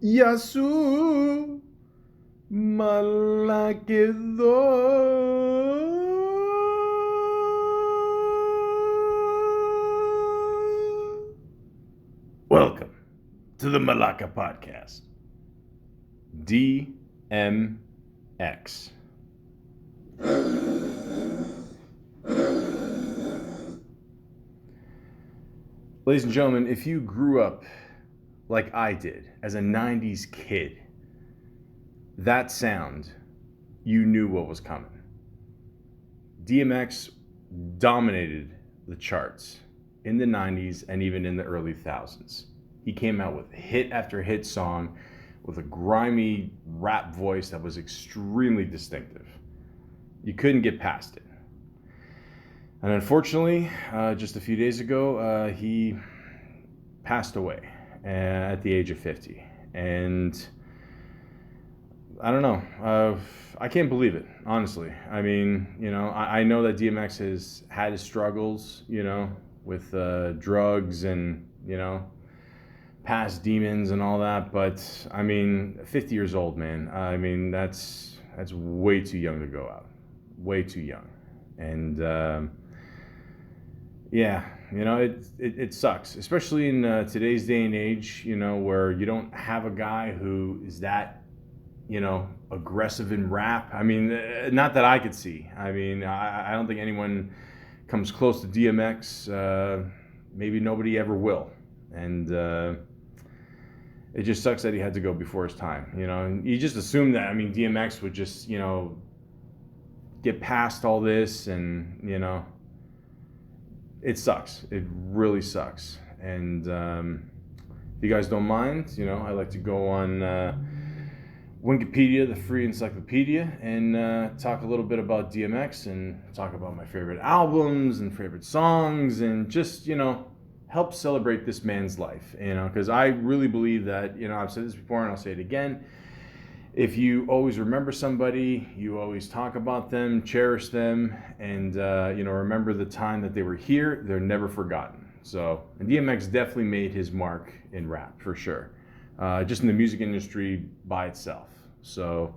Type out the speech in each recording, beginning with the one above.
Yasu Malaka. Welcome to the Malaka podcast. DMX. Ladies and gentlemen, if you grew up like I did as a 90s kid, that sound, you knew what was coming. DMX dominated the charts in the 90s and even in the early thousands. He came out with hit after hit song with a grimy rap voice that was extremely distinctive. You couldn't get past it. And unfortunately, just a few days ago, he passed away at the age of 50. And I don't know. I can't believe it, honestly. I mean, I know that DMX has had his struggles, with drugs and, past demons and all that. But, I mean, 50 years old, man. I mean, that's way too young to go out. Way too young. And, yeah, it sucks, especially in today's day and age, where you don't have a guy who is that, aggressive in rap. I mean, not that I could see. I mean, I don't think anyone comes close to DMX. Maybe nobody ever will. And it just sucks that he had to go before his time, And you just assume that, I mean, DMX would just, get past all this and, it sucks. It really sucks. And if you guys don't mind, I like to go on Wikipedia, the free encyclopedia, and talk a little bit about DMX and talk about my favorite albums and favorite songs and just, help celebrate this man's life, because I really believe that, I've said this before and I'll say it again. If you always remember somebody, you always talk about them, cherish them, and remember the time that they were here, they're never forgotten. So, and DMX definitely made his mark in rap, for sure. Just in the music industry by itself. So,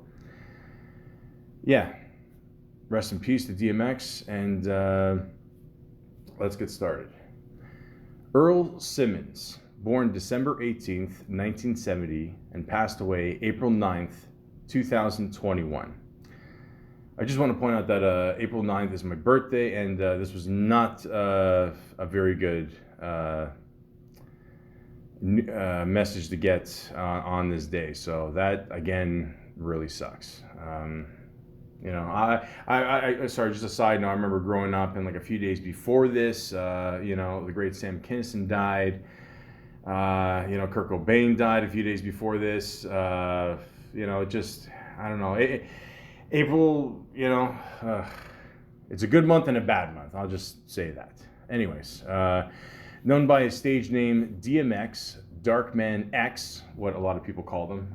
yeah, rest in peace to DMX, and let's get started. Earl Simmons, born December 18th, 1970, and passed away April 9th, 2021. I just want to point out that April 9th is my birthday, and this was not a very good message to get on this day. So that, again, really sucks. Sorry, just a side note, I remember growing up and like a few days before this, the great Sam Kinison died. Kurt Cobain died a few days before this. Just, I don't know. April, it's a good month and a bad month. I'll just say that. Anyways, known by his stage name DMX, Darkman X, what a lot of people call them.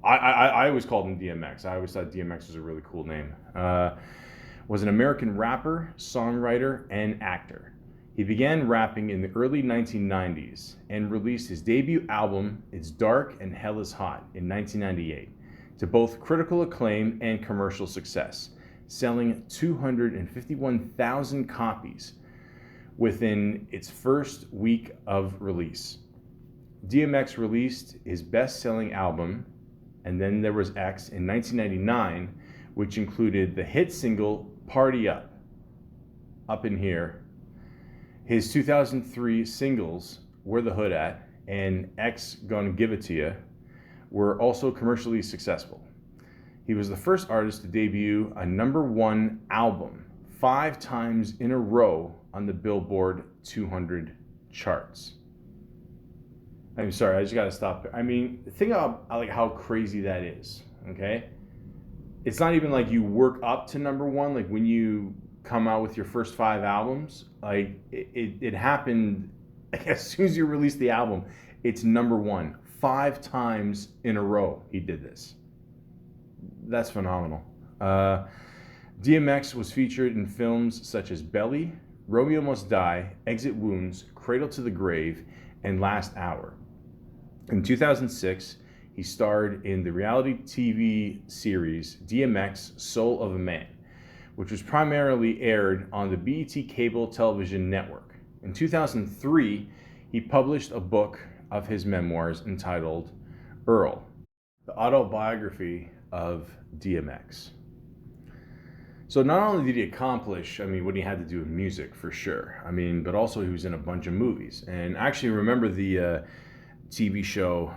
I always called him DMX. I always thought DMX was a really cool name. Was an American rapper, songwriter, and actor. He began rapping in the early 1990s and released his debut album, It's Dark and Hell is Hot, in 1998, to both critical acclaim and commercial success, selling 251,000 copies within its first week of release. DMX released his best-selling album, And Then There Was X, in 1999, which included the hit single Party Up, Up in Here. His 2003 singles, Where the Hood At, and X Gonna Give It To Ya, were also commercially successful. He was the first artist to debut a #1 album 5 times in a row on the Billboard 200 charts. I'm sorry, I just gotta stop. I mean, think about like how crazy that is, okay? It's not even like you work up to #1, like when you come out with your first 5 albums, like it happened as soon as you release the album, it's #1 5 times in a row. He did this. That's phenomenal. DMX was featured in films such as Belly, Romeo Must Die, Exit Wounds, Cradle to the Grave, and Last Hour. In 2006, he starred in the reality TV series DMX Soul of a Man, which was primarily aired on the BET cable television network. In 2003, he published a book of his memoirs entitled Earl, the autobiography of DMX. So not only did he accomplish, what he had to do in music, for sure, but also he was in a bunch of movies. And I actually remember the TV show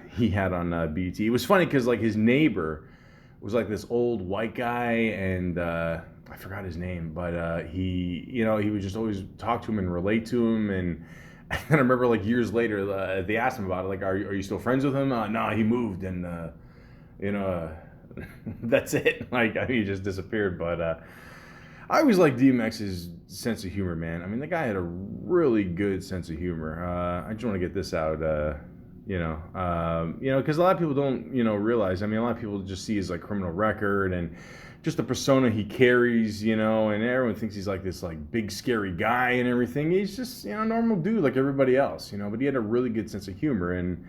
he had on BET. It was funny because like his neighbor was like this old white guy, and I forgot his name, but he would just always talk to him and relate to him. And I remember like years later, they asked him about it, like, are you still friends with him? No, he moved, and that's it. He just disappeared. But I always liked DMX's sense of humor, man. The guy had a really good sense of humor. I just want to get this out, because a lot of people don't, realize. A lot of people just see his like criminal record and just the persona he carries, and everyone thinks he's like this like big scary guy and everything. He's just, a normal dude like everybody else, but he had a really good sense of humor. And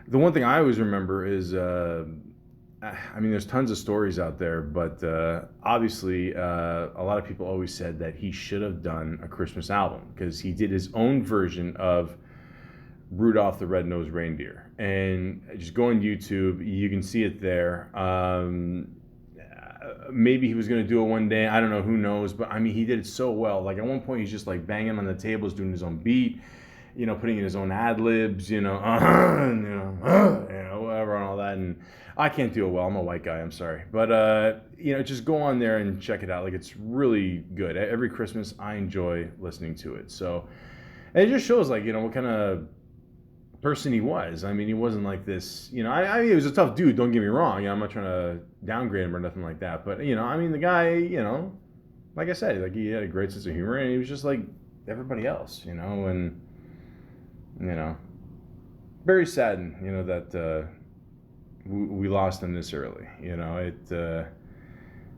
the one thing I always remember is, there's tons of stories out there, but obviously a lot of people always said that he should have done a Christmas album because he did his own version of Rudolph the Red-Nosed Reindeer. And just go on YouTube, you can see it there. Maybe he was going to do it one day. I don't know. Who knows? But he did it so well. Like at one point, he's just like banging on the tables, doing his own beat, putting in his own ad libs, whatever and all that. And I can't do it well. I'm a white guy. I'm sorry. But, just go on there and check it out. Like it's really good. Every Christmas, I enjoy listening to it. So, and it just shows like, what kind of person he was. He wasn't like this, he was a tough dude, don't get me wrong. I'm not trying to downgrade him or nothing like that. But, the guy, like I said, like he had a great sense of humor and he was just like everybody else, and, very saddened, that we lost him this early.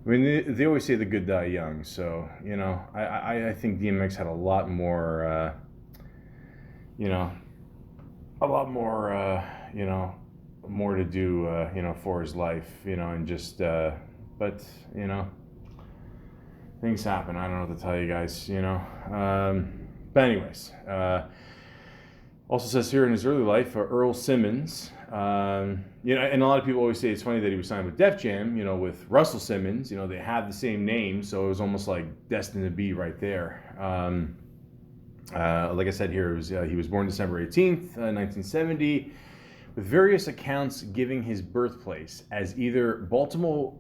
They always say the good die young. So, I think DMX had a lot more, more to do, for his life, and just, but, things happen. I don't know what to tell you guys, but anyways, also says here in his early life, Earl Simmons, and a lot of people always say it's funny that he was signed with Def Jam, with Russell Simmons, they have the same name, so it was almost like destined to be right there. Like I said here, he was born December 18th, 1970, with various accounts giving his birthplace as either Baltimore,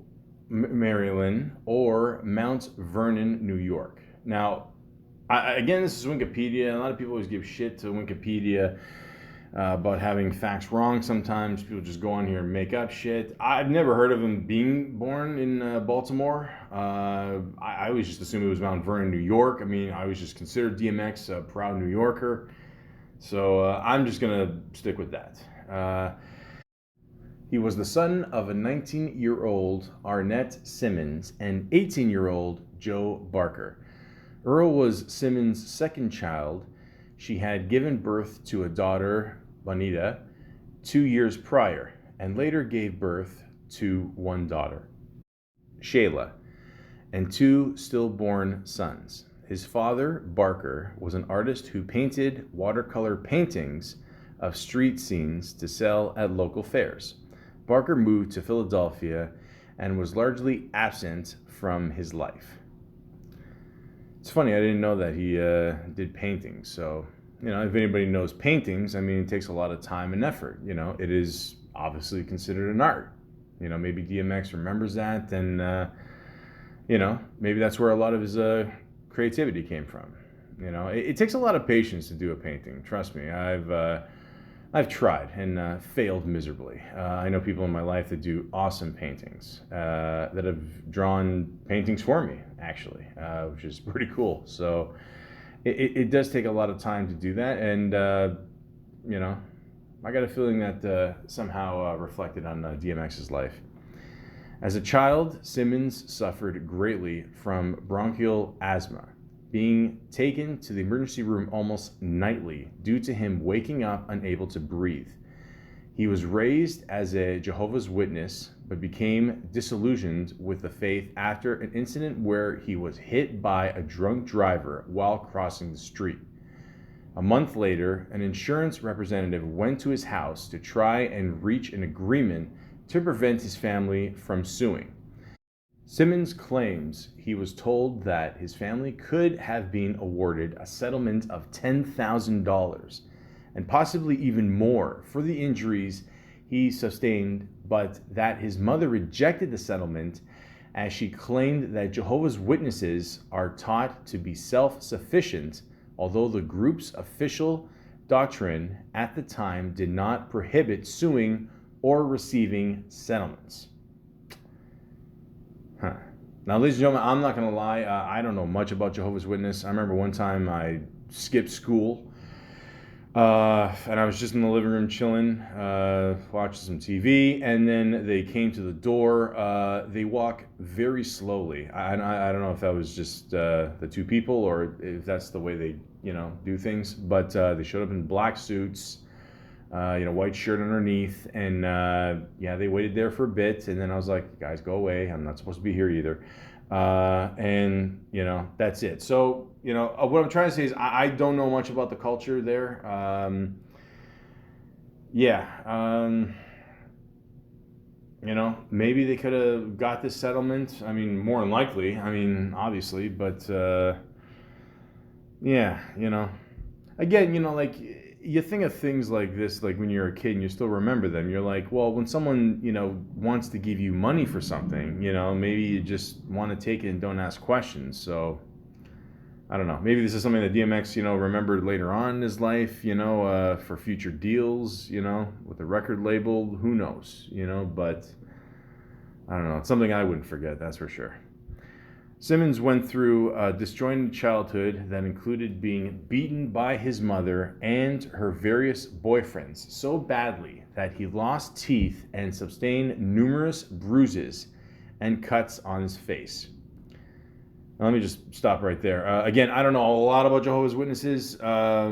Maryland, or Mount Vernon, New York. Now, again, this is Wikipedia. A lot of people always give shit to Wikipedia about having facts wrong sometimes. People just go on here and make up shit. I've never heard of him being born in Baltimore. I always just assumed it was Mount Vernon, New York. I always just considered DMX a proud New Yorker. So I'm just going to stick with that. He was the son of a 19-year-old Arnett Simmons and 18-year-old Joe Barker. Earl was Simmons' second child. She had given birth to a daughter, Bonita, 2 years prior, and later gave birth to one daughter, Shayla, and two stillborn sons. His father, Barker, was an artist who painted watercolor paintings of street scenes to sell at local fairs. Barker moved to Philadelphia and was largely absent from his life. It's funny, I didn't know that he did paintings. So, if anybody knows paintings, it takes a lot of time and effort. It is obviously considered an art. Maybe DMX remembers that, and, maybe that's where a lot of his creativity came from. It takes a lot of patience to do a painting. Trust me, I've tried and failed miserably. I know people in my life that do awesome paintings, that have drawn paintings for me, actually, which is pretty cool. So it does take a lot of time to do that. And, I got a feeling that somehow reflected on DMX's life. As a child, Simmons suffered greatly from bronchial asthma, being taken to the emergency room almost nightly due to him waking up unable to breathe. He was raised as a Jehovah's Witness, but became disillusioned with the faith after an incident where he was hit by a drunk driver while crossing the street. A month later, an insurance representative went to his house to try and reach an agreement to prevent his family from suing. Simmons claims he was told that his family could have been awarded a settlement of $10,000 and possibly even more for the injuries he sustained, but that his mother rejected the settlement as she claimed that Jehovah's Witnesses are taught to be self-sufficient, although the group's official doctrine at the time did not prohibit suing or receiving settlements. Now, ladies and gentlemen, I'm not going to lie. I don't know much about Jehovah's Witness. I remember one time I skipped school and I was just in the living room chilling, watching some TV, and then they came to the door. They walk very slowly. I don't know if that was just the two people or if that's the way they, do things, but they showed up in black suits, white shirt underneath, and they waited there for a bit, and then I was like, guys, go away. I'm not supposed to be here either. And that's it. So, what I'm trying to say is I don't know much about the culture there. Maybe they could have got this settlement. I mean, more than likely, obviously, but, again, like, you think of things like this, like when you're a kid and you still remember them, you're like, well, when someone, wants to give you money for something, maybe you just want to take it and don't ask questions. So I don't know. Maybe this is something that DMX, remembered later on in his life, for future deals, with a record label, who knows, but I don't know. It's something I wouldn't forget, that's for sure. Simmons went through a disjointed childhood that included being beaten by his mother and her various boyfriends so badly that he lost teeth and sustained numerous bruises and cuts on his face. Now, let me just stop right there. Again, I don't know a lot about Jehovah's Witnesses. I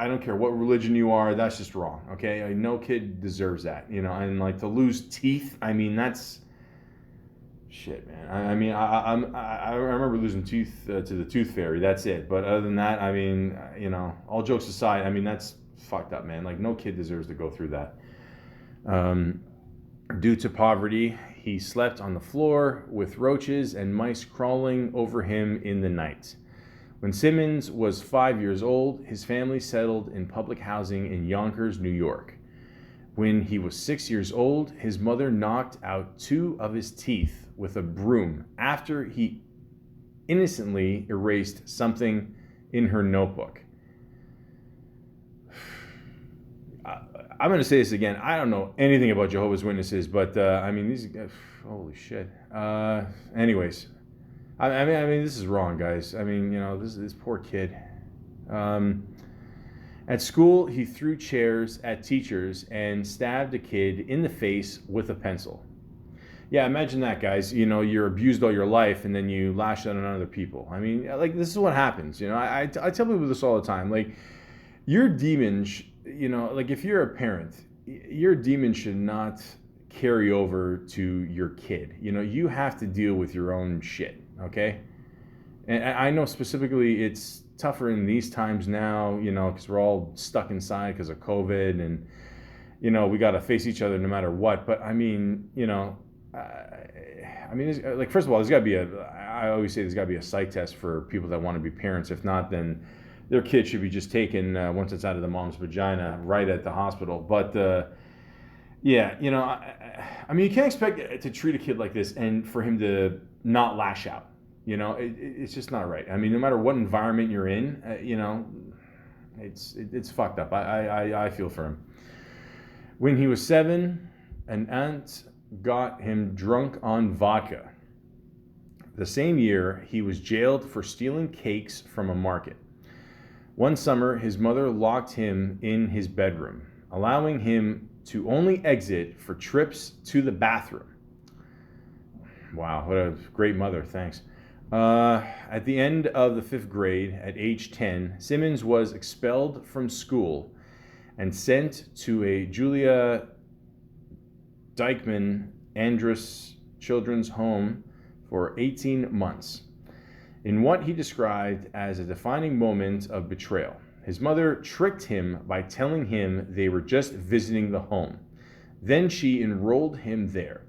don't care what religion you are. That's just wrong, okay? No kid deserves that, and like to lose teeth, that's... Shit, man. I remember losing teeth to the tooth fairy. That's it. But other than that, all jokes aside, that's fucked up, man. Like, no kid deserves to go through that. Due to poverty, he slept on the floor with roaches and mice crawling over him in the night. When Simmons was 5 years old, his family settled in public housing in Yonkers, New York. When he was 6 years old, his mother knocked out 2 of his teeth with a broom after he innocently erased something in her notebook. I'm going to say this again. I don't know anything about Jehovah's Witnesses, but these guys, holy shit. Anyways, this is wrong, guys. This poor kid. At school, he threw chairs at teachers and stabbed a kid in the face with a pencil. Yeah, imagine that, guys. You're abused all your life and then you lash out on other people. This is what happens. I tell people this all the time. Like, your demons, if you're a parent, your demon should not carry over to your kid. You have to deal with your own shit, okay? And I know specifically it's tougher in these times now, because we're all stuck inside because of COVID and, we got to face each other no matter what. But first of all, there's got to be I always say there's got to be a psych test for people that want to be parents. If not, then their kid should be just taken once it's out of the mom's vagina right at the hospital. But you can't expect to treat a kid like this and for him to not lash out. It's just not right. No matter what environment you're in, it's fucked up. I feel for him. When he was 7, an aunt got him drunk on vodka. The same year, he was jailed for stealing cakes from a market. One summer, his mother locked him in his bedroom, allowing him to only exit for trips to the bathroom. Wow, what a great mother, thanks. At the end of the 5th grade, at age 10, Simmons was expelled from school and sent to a Julia Dykeman Andrus Children's Home for 18 months. In what he described as a defining moment of betrayal, his mother tricked him by telling him they were just visiting the home. Then she enrolled him there.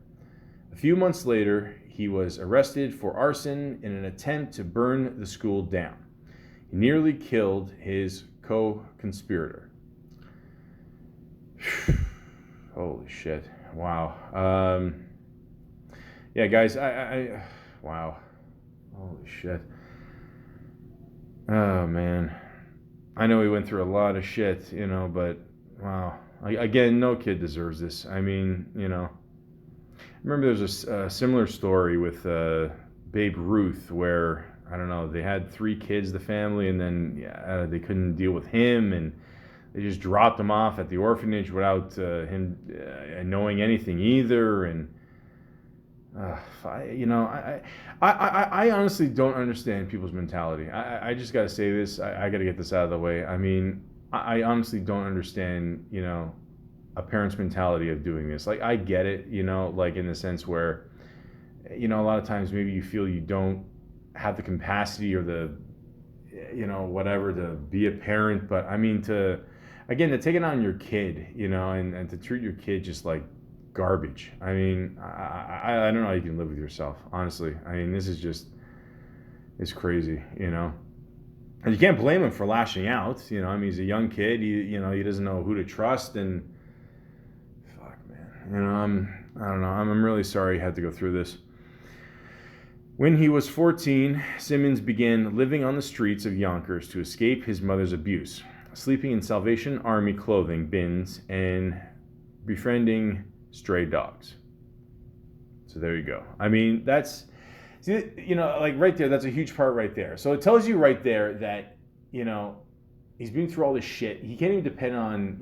A few months later, he was arrested for arson in an attempt to burn the school down. He nearly killed his co-conspirator. Holy shit. Wow. Yeah, guys, wow. Holy shit. Oh, man. I know he went through a lot of shit, but wow. Again, no kid deserves this. I mean, I remember there's a similar story with Babe Ruth where, I don't know, they had 3 kids, the family, and then they couldn't deal with him, and they just dropped him off at the orphanage without him knowing anything either. And I honestly don't understand people's mentality. I just got to say this. I got to get this out of the way. I mean, I honestly don't understand, a parent's mentality of doing this. Like, I get it, like in the sense where, a lot of times maybe you feel you don't have the capacity or the, whatever, to be a parent. But I mean, to take it on your kid, and to treat your kid just like garbage. I mean, I don't know how you can live with yourself, honestly. I mean, this is just, it's crazy, And you can't blame him for lashing out, I mean, he's a young kid, he doesn't know who to trust, and fuck, man, I don't know, I'm really sorry he had to go through this. When he was 14, Simmons began living on the streets of Yonkers to escape his mother's abuse, sleeping in Salvation Army clothing bins and befriending stray dogs. So there you go. I mean, that's, like right there, that's a huge part right there. So it tells you right there that, he's been through all this shit. He can't even depend on,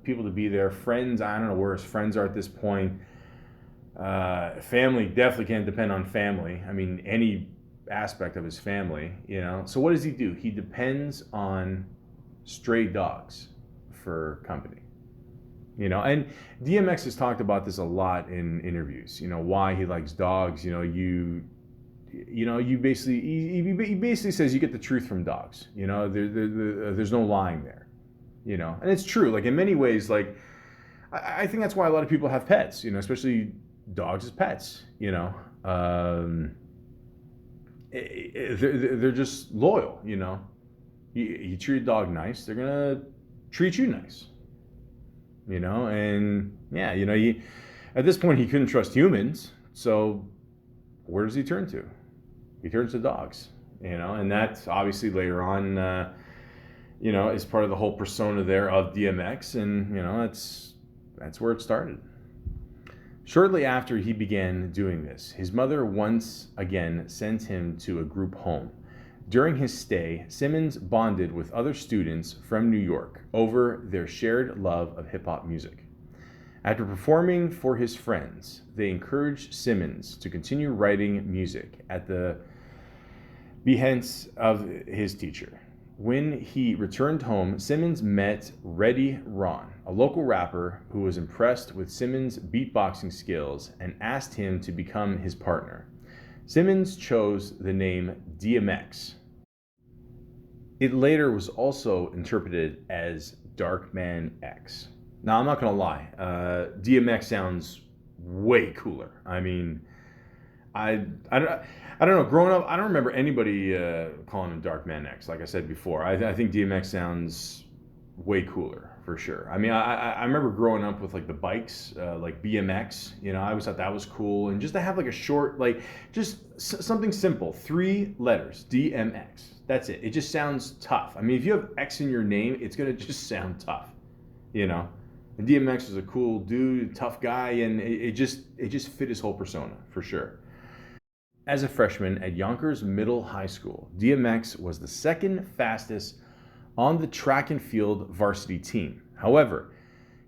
people to be there. Friends, I don't know where his friends are at this point. Family, definitely can't depend on family. I mean, any aspect of his family, So what does he do? He depends on stray dogs for company. And DMX has talked about this a lot in interviews, why he likes dogs. You basically, he basically says you get the truth from dogs, there's no lying there, and it's true. Like, in many ways, like, I think that's why a lot of people have pets, especially dogs as pets, they're just loyal, you treat a dog nice, they're going to treat you nice. And yeah, at this point he couldn't trust humans, so where does he turn to? He turns to dogs, and that's obviously later on, is part of the whole persona there of DMX, and that's where it started. Shortly after he began doing this, his mother once again sent him to a group home. During his stay, Simmons bonded with other students from New York over their shared love of hip-hop music. After performing for his friends, they encouraged Simmons to continue writing music at the behest of his teacher. When he returned home, Simmons met Reddy Ron, a local rapper who was impressed with Simmons' beatboxing skills and asked him to become his partner. Simmons chose the name DMX. It later was also interpreted as Darkman X. Now, I'm not going to lie, DMX sounds way cooler. I mean, I don't know, growing up, I don't remember anybody calling him Darkman X, like I said before. I think DMX sounds way cooler, for sure. I mean, I remember growing up with like the bikes, like BMX, I always thought that was cool. And just to have like a short, like just something simple, 3 letters, DMX. That's it. It just sounds tough. I mean, if you have X in your name, it's going to just sound tough, And DMX was a cool dude, tough guy, and it just fit his whole persona, for sure. As a freshman at Yonkers Middle High School, DMX was the second fastest on the track and field varsity team. However,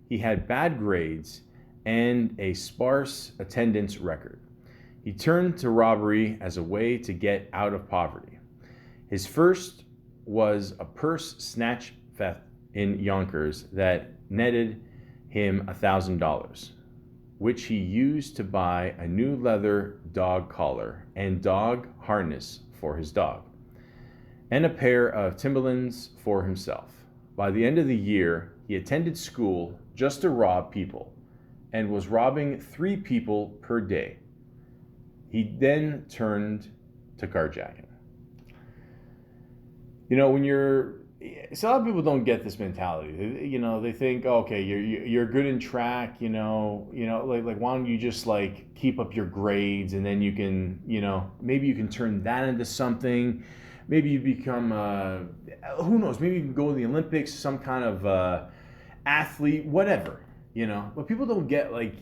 he had bad grades and a sparse attendance record. He turned to robbery as a way to get out of poverty. His first was a purse snatch in Yonkers that netted him $1,000, which he used to buy a new leather dog collar and dog harness for his dog, and a pair of Timberlands for himself. By the end of the year, he attended school just to rob people and was robbing 3 people per day. He then turned to carjacking. You know, when you're, so a lot of people don't get this mentality. They think, oh, okay, you're good in track. Like why don't you just like keep up your grades, and then you can, maybe you can turn that into something. Maybe you become, who knows? Maybe you can go to the Olympics, some kind of athlete, whatever. But people don't get, like,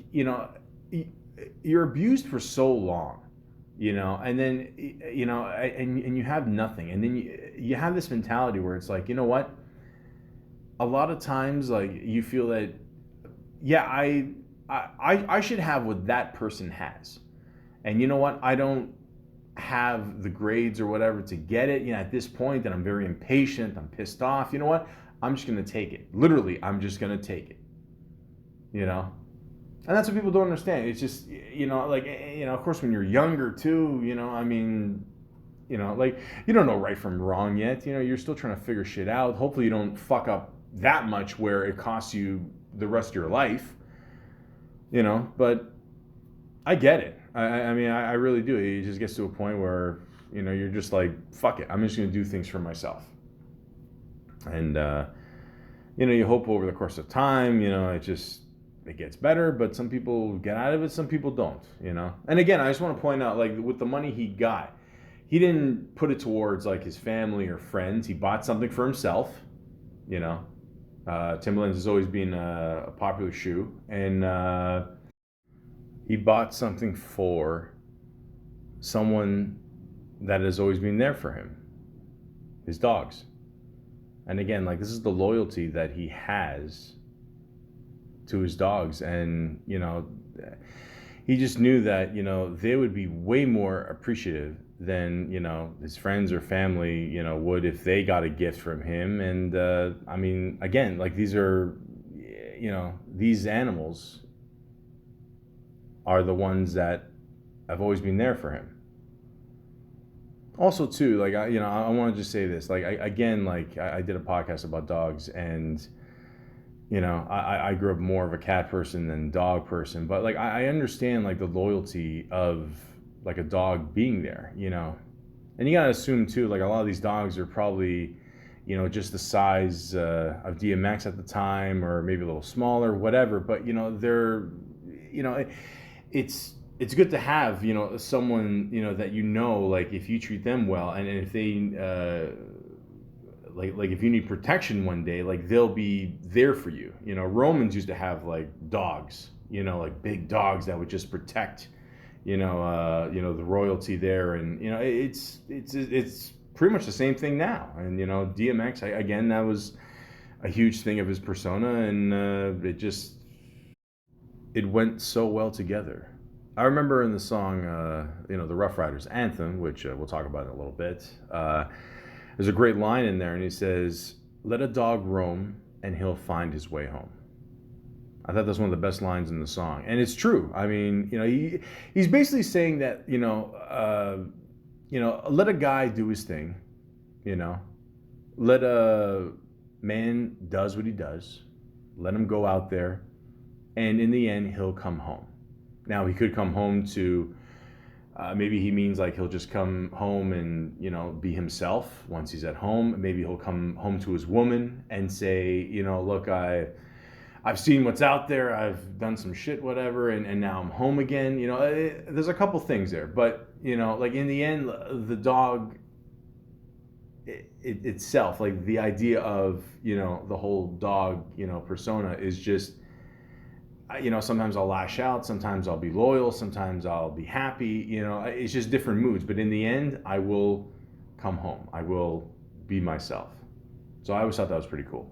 you're abused for so long. And then, and you have nothing. And then you have this mentality where it's like, you know what? A lot of times, like, you feel that, yeah, I should have what that person has. And you know what? I don't have the grades or whatever to get it. At this point, that I'm very impatient, I'm pissed off. You know what? I'm just going to take it. Literally, I'm just going to take it. And that's what people don't understand. It's just, of course, when you're younger too, like, you don't know right from wrong yet. You're still trying to figure shit out. Hopefully you don't fuck up that much where it costs you the rest of your life, but I get it. I mean, I really do. It just gets to a point where, you're just like, fuck it. I'm just going to do things for myself. And, you hope over the course of time, it gets better, but some people get out of it, some people don't, And again, I just want to point out, like, with the money he got, he didn't put it towards, like, his family or friends. He bought something for himself, Timberlands has always been a popular shoe, and he bought something for someone that has always been there for him, his dogs. And again, like, this is the loyalty that he has to his dogs. And, he just knew that, they would be way more appreciative than, his friends or family, would if they got a gift from him. And, I mean, again, like, these are, these animals are the ones that have always been there for him. Also, too, like, I want to just say this, like, I did a podcast about dogs, and, I grew up more of a cat person than dog person, but, like, I understand, like, the loyalty of, like, a dog being there, and you gotta assume, too, like, a lot of these dogs are probably, just the size of DMX at the time, or maybe a little smaller, whatever, but, they're, it's good to have, someone, that, like, if you treat them well, and if they, like if you need protection one day, like, they'll be there for you. Romans used to have, like, dogs, like big dogs that would just protect, the royalty there. And, it's pretty much the same thing now. And, DMX, again, that was a huge thing of his persona, and it went so well together. I remember in the song, the Rough Riders anthem, which we'll talk about in a little bit, there's a great line in there, and he says, "Let a dog roam, and he'll find his way home." I thought that's one of the best lines in the song, and it's true. I mean, he's basically saying that, let a guy do his thing, let a man does what he does, let him go out there, and in the end, he'll come home. Now, he could come home to, maybe he means, like, he'll just come home and, be himself once he's at home. Maybe he'll come home to his woman and say, look, I've seen what's out there. I've done some shit, whatever, and now I'm home again. There's a couple things there. But, like, in the end, the dog itself, like, the idea of, the whole dog, persona is just, sometimes I'll lash out, sometimes I'll be loyal, sometimes I'll be happy, it's just different moods. But in the end, I will come home. I will be myself. So I always thought that was pretty cool.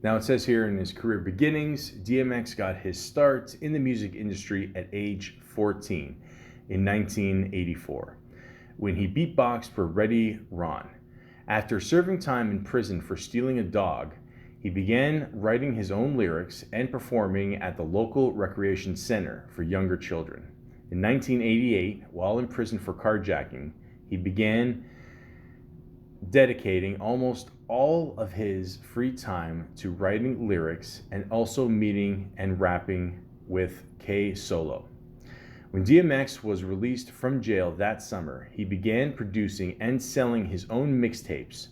Now, it says here, in his career beginnings, DMX got his start in the music industry at age 14 in 1984, when he beatboxed for Ready Ron. After serving time in prison for stealing a dog, he began writing his own lyrics and performing at the local recreation center for younger children. In 1988, while in prison for carjacking, he began dedicating almost all of his free time to writing lyrics and also meeting and rapping with K Solo. When DMX was released from jail that summer, he began producing and selling his own mixtapes,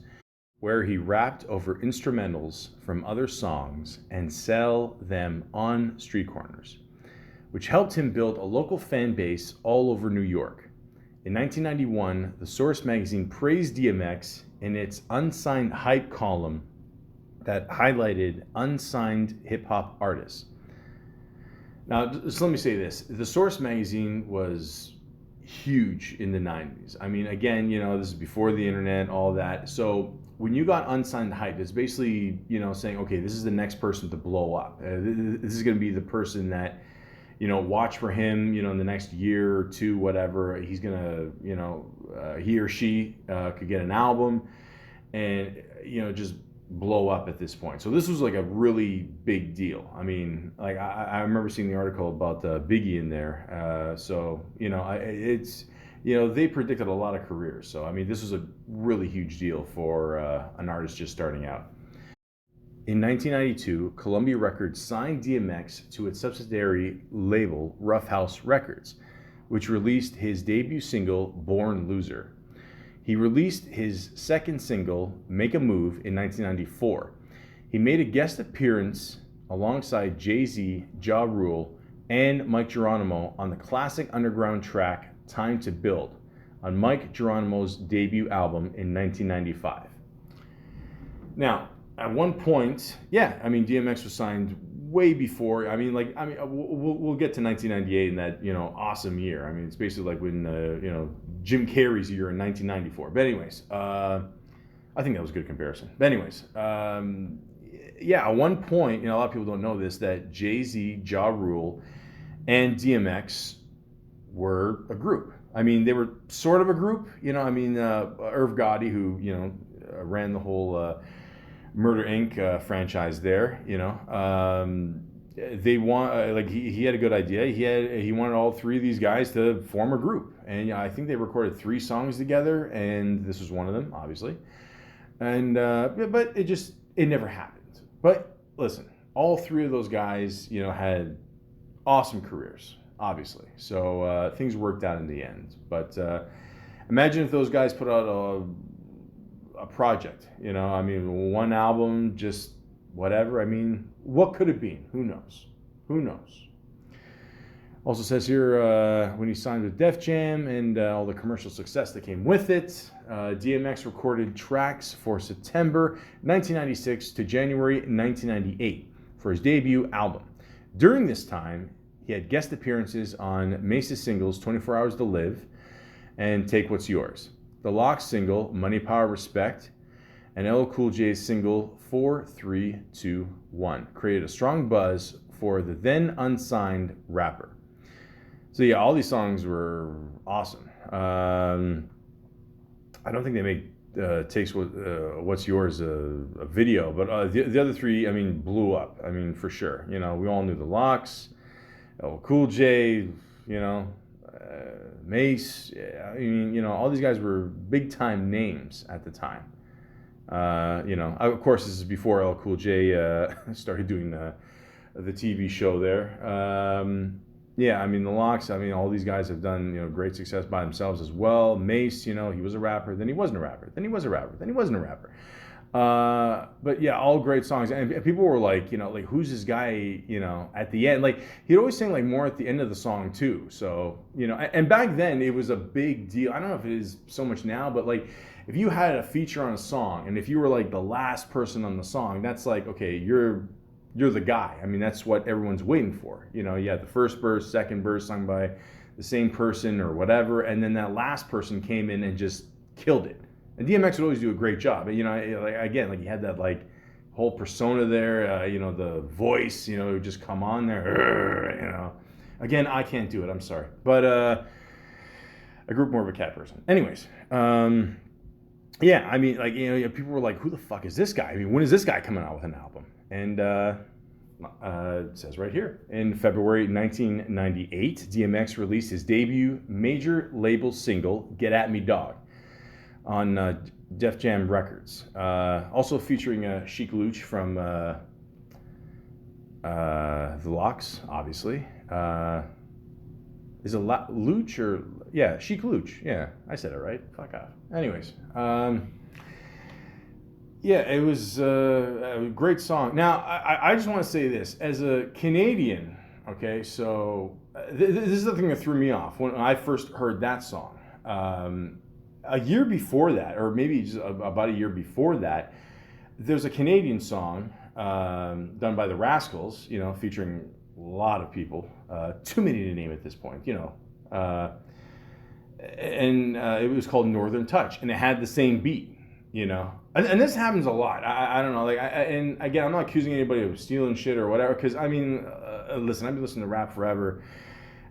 where he rapped over instrumentals from other songs and sell them on street corners, which helped him build a local fan base all over New York. In 1991, The Source magazine praised DMX in its unsigned hype column that highlighted unsigned hip-hop artists. Now, just let me say this. The Source magazine was huge in the 90s. I mean, again, this is before the internet, all that. So when you got unsigned hype, it's basically, saying, okay, this is the next person to blow up. This is going to be the person that, watch for him, in the next year or two, whatever. He's going to, he or she could get an album and, just blow up at this point. So this was like a really big deal. I mean, like I remember seeing the article about Biggie in there. It's, they predicted a lot of careers. So, I mean, this was a really huge deal for an artist just starting out. In 1992, Columbia Records signed DMX to its subsidiary label, Rough House Records, which released his debut single, Born Loser. He released his second single, Make a Move, in 1994. He made a guest appearance alongside Jay-Z, Ja Rule, and Mike Geronimo on the classic underground track, Time to Build, on Mike Geronimo's debut album in 1995. Now, at one point, DMX was signed way before. We'll get to 1998 in that awesome year. I mean, it's basically like when Jim Carrey's year in 1994. But anyways, I think that was a good comparison. But anyways, at one point, a lot of people don't know this, that Jay-Z, Ja Rule, and DMX were a group. I mean, they were sort of a group. Irv Gotti, who ran the whole Murder Inc. Franchise there, they want he had a good idea. He wanted all three of these guys to form a group, and I think they recorded 3 songs together, and this was one of them, obviously. And but it never happened. But listen, all 3 of those guys, had awesome careers, obviously. So things worked out in the end. But imagine if those guys put out a project, one album, just whatever. I mean, what could it be? Who knows? Also says here, when he signed with Def Jam and all the commercial success that came with it, DMX recorded tracks for September 1996 to January 1998 for his debut album. During this time, he had guest appearances on Mace's singles 24 Hours to Live and Take What's Yours, the Lox single Money, Power, Respect, and LL Cool J's single 4, 3, 2, 1 created a strong buzz for the then unsigned rapper. So all these songs were awesome. I don't think they make Takes What's Yours a video, but the other 3, blew up. For sure. We all knew the Lox, LL Cool J, Mace. All these guys were big time names at the time. Of course, this is before LL Cool J started doing the TV show there. The Lox, all these guys have done, great success by themselves as well. Mace, he was a rapper, then he wasn't a rapper, then he was a rapper, then he wasn't a rapper. All great songs. And people were like, who's this guy, at the end? Like, he'd always sing, more at the end of the song, too. So, and back then, it was a big deal. I don't know if it is so much now, but, if you had a feature on a song, and if you were, the last person on the song, that's okay, you're the guy. That's what everyone's waiting for. You had the first verse, second verse sung by the same person or whatever, and then that last person came in and just killed it. And DMX would always do a great job. He had that whole persona there. The voice. Would just come on there. Again, I can't do it. I'm sorry, but I grew up more of a cat person. Anyways, yeah, I mean, like, people were like, who the fuck is this guy? I mean, when is this guy coming out with an album? And it says right here, in February 1998, DMX released his debut major label single, Get At Me Dog, on Def Jam Records. Also featuring Chic Luch from The Locks, obviously. Is it Luch or... Yeah, Chic Luch. Yeah, I said it right. Fuck off. Anyways. Yeah, it was a great song. Now, I just want to say this. As a Canadian, okay, so this is the thing that threw me off when I first heard that song. A year before that, or maybe just about a year before that, there's a Canadian song done by the Rascals, featuring a lot of people. Too many to name at this point, and it was called Northern Touch, and it had the same beat, And this happens a lot. I don't know, and again, I'm not accusing anybody of stealing shit or whatever, because I mean, listen, I've been listening to rap forever.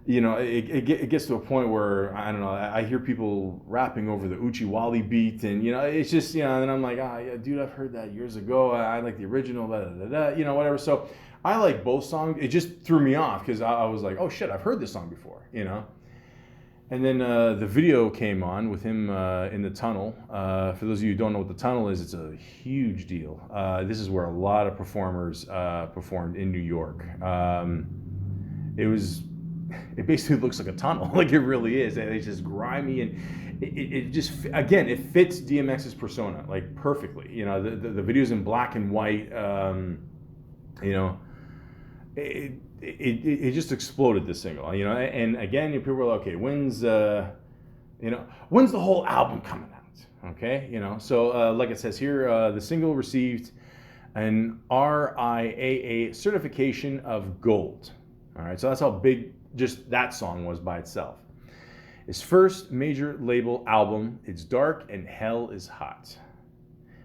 It gets to a point where, I don't know, I hear people rapping over the Uchi Wally beat, and, it's just, and I'm like, yeah, dude, I've heard that years ago. I like the original, whatever. So I like both songs. It just threw me off because I was like, oh shit, I've heard this song before, And then the video came on with him in the tunnel. For those of you who don't know what the tunnel is, it's a huge deal. This is where a lot of performers performed in New York. It basically looks like a tunnel, like it really is. And it's just grimy, and it just, again, it fits DMX's persona like perfectly. The video's in black and white. It just exploded, this single, and again, people were like, okay, when's the whole album coming out? Okay, so like it says here, the single received an RIAA certification of gold. All right, so that's how big just that song was by itself. His first major label album, It's Dark and Hell is Hot,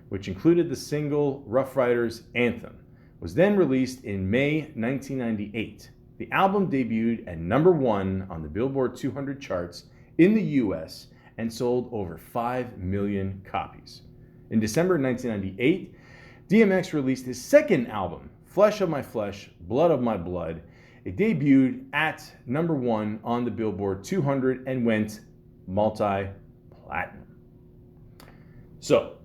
which included the single Rough Riders Anthem, was then released in May 1998. The album debuted at #1 on the Billboard 200 charts in the US and sold over 5 million copies. In December 1998, DMX released his second album, Flesh of My Flesh, Blood of My Blood. It debuted at #1 on the Billboard 200 and went multi-platinum. So,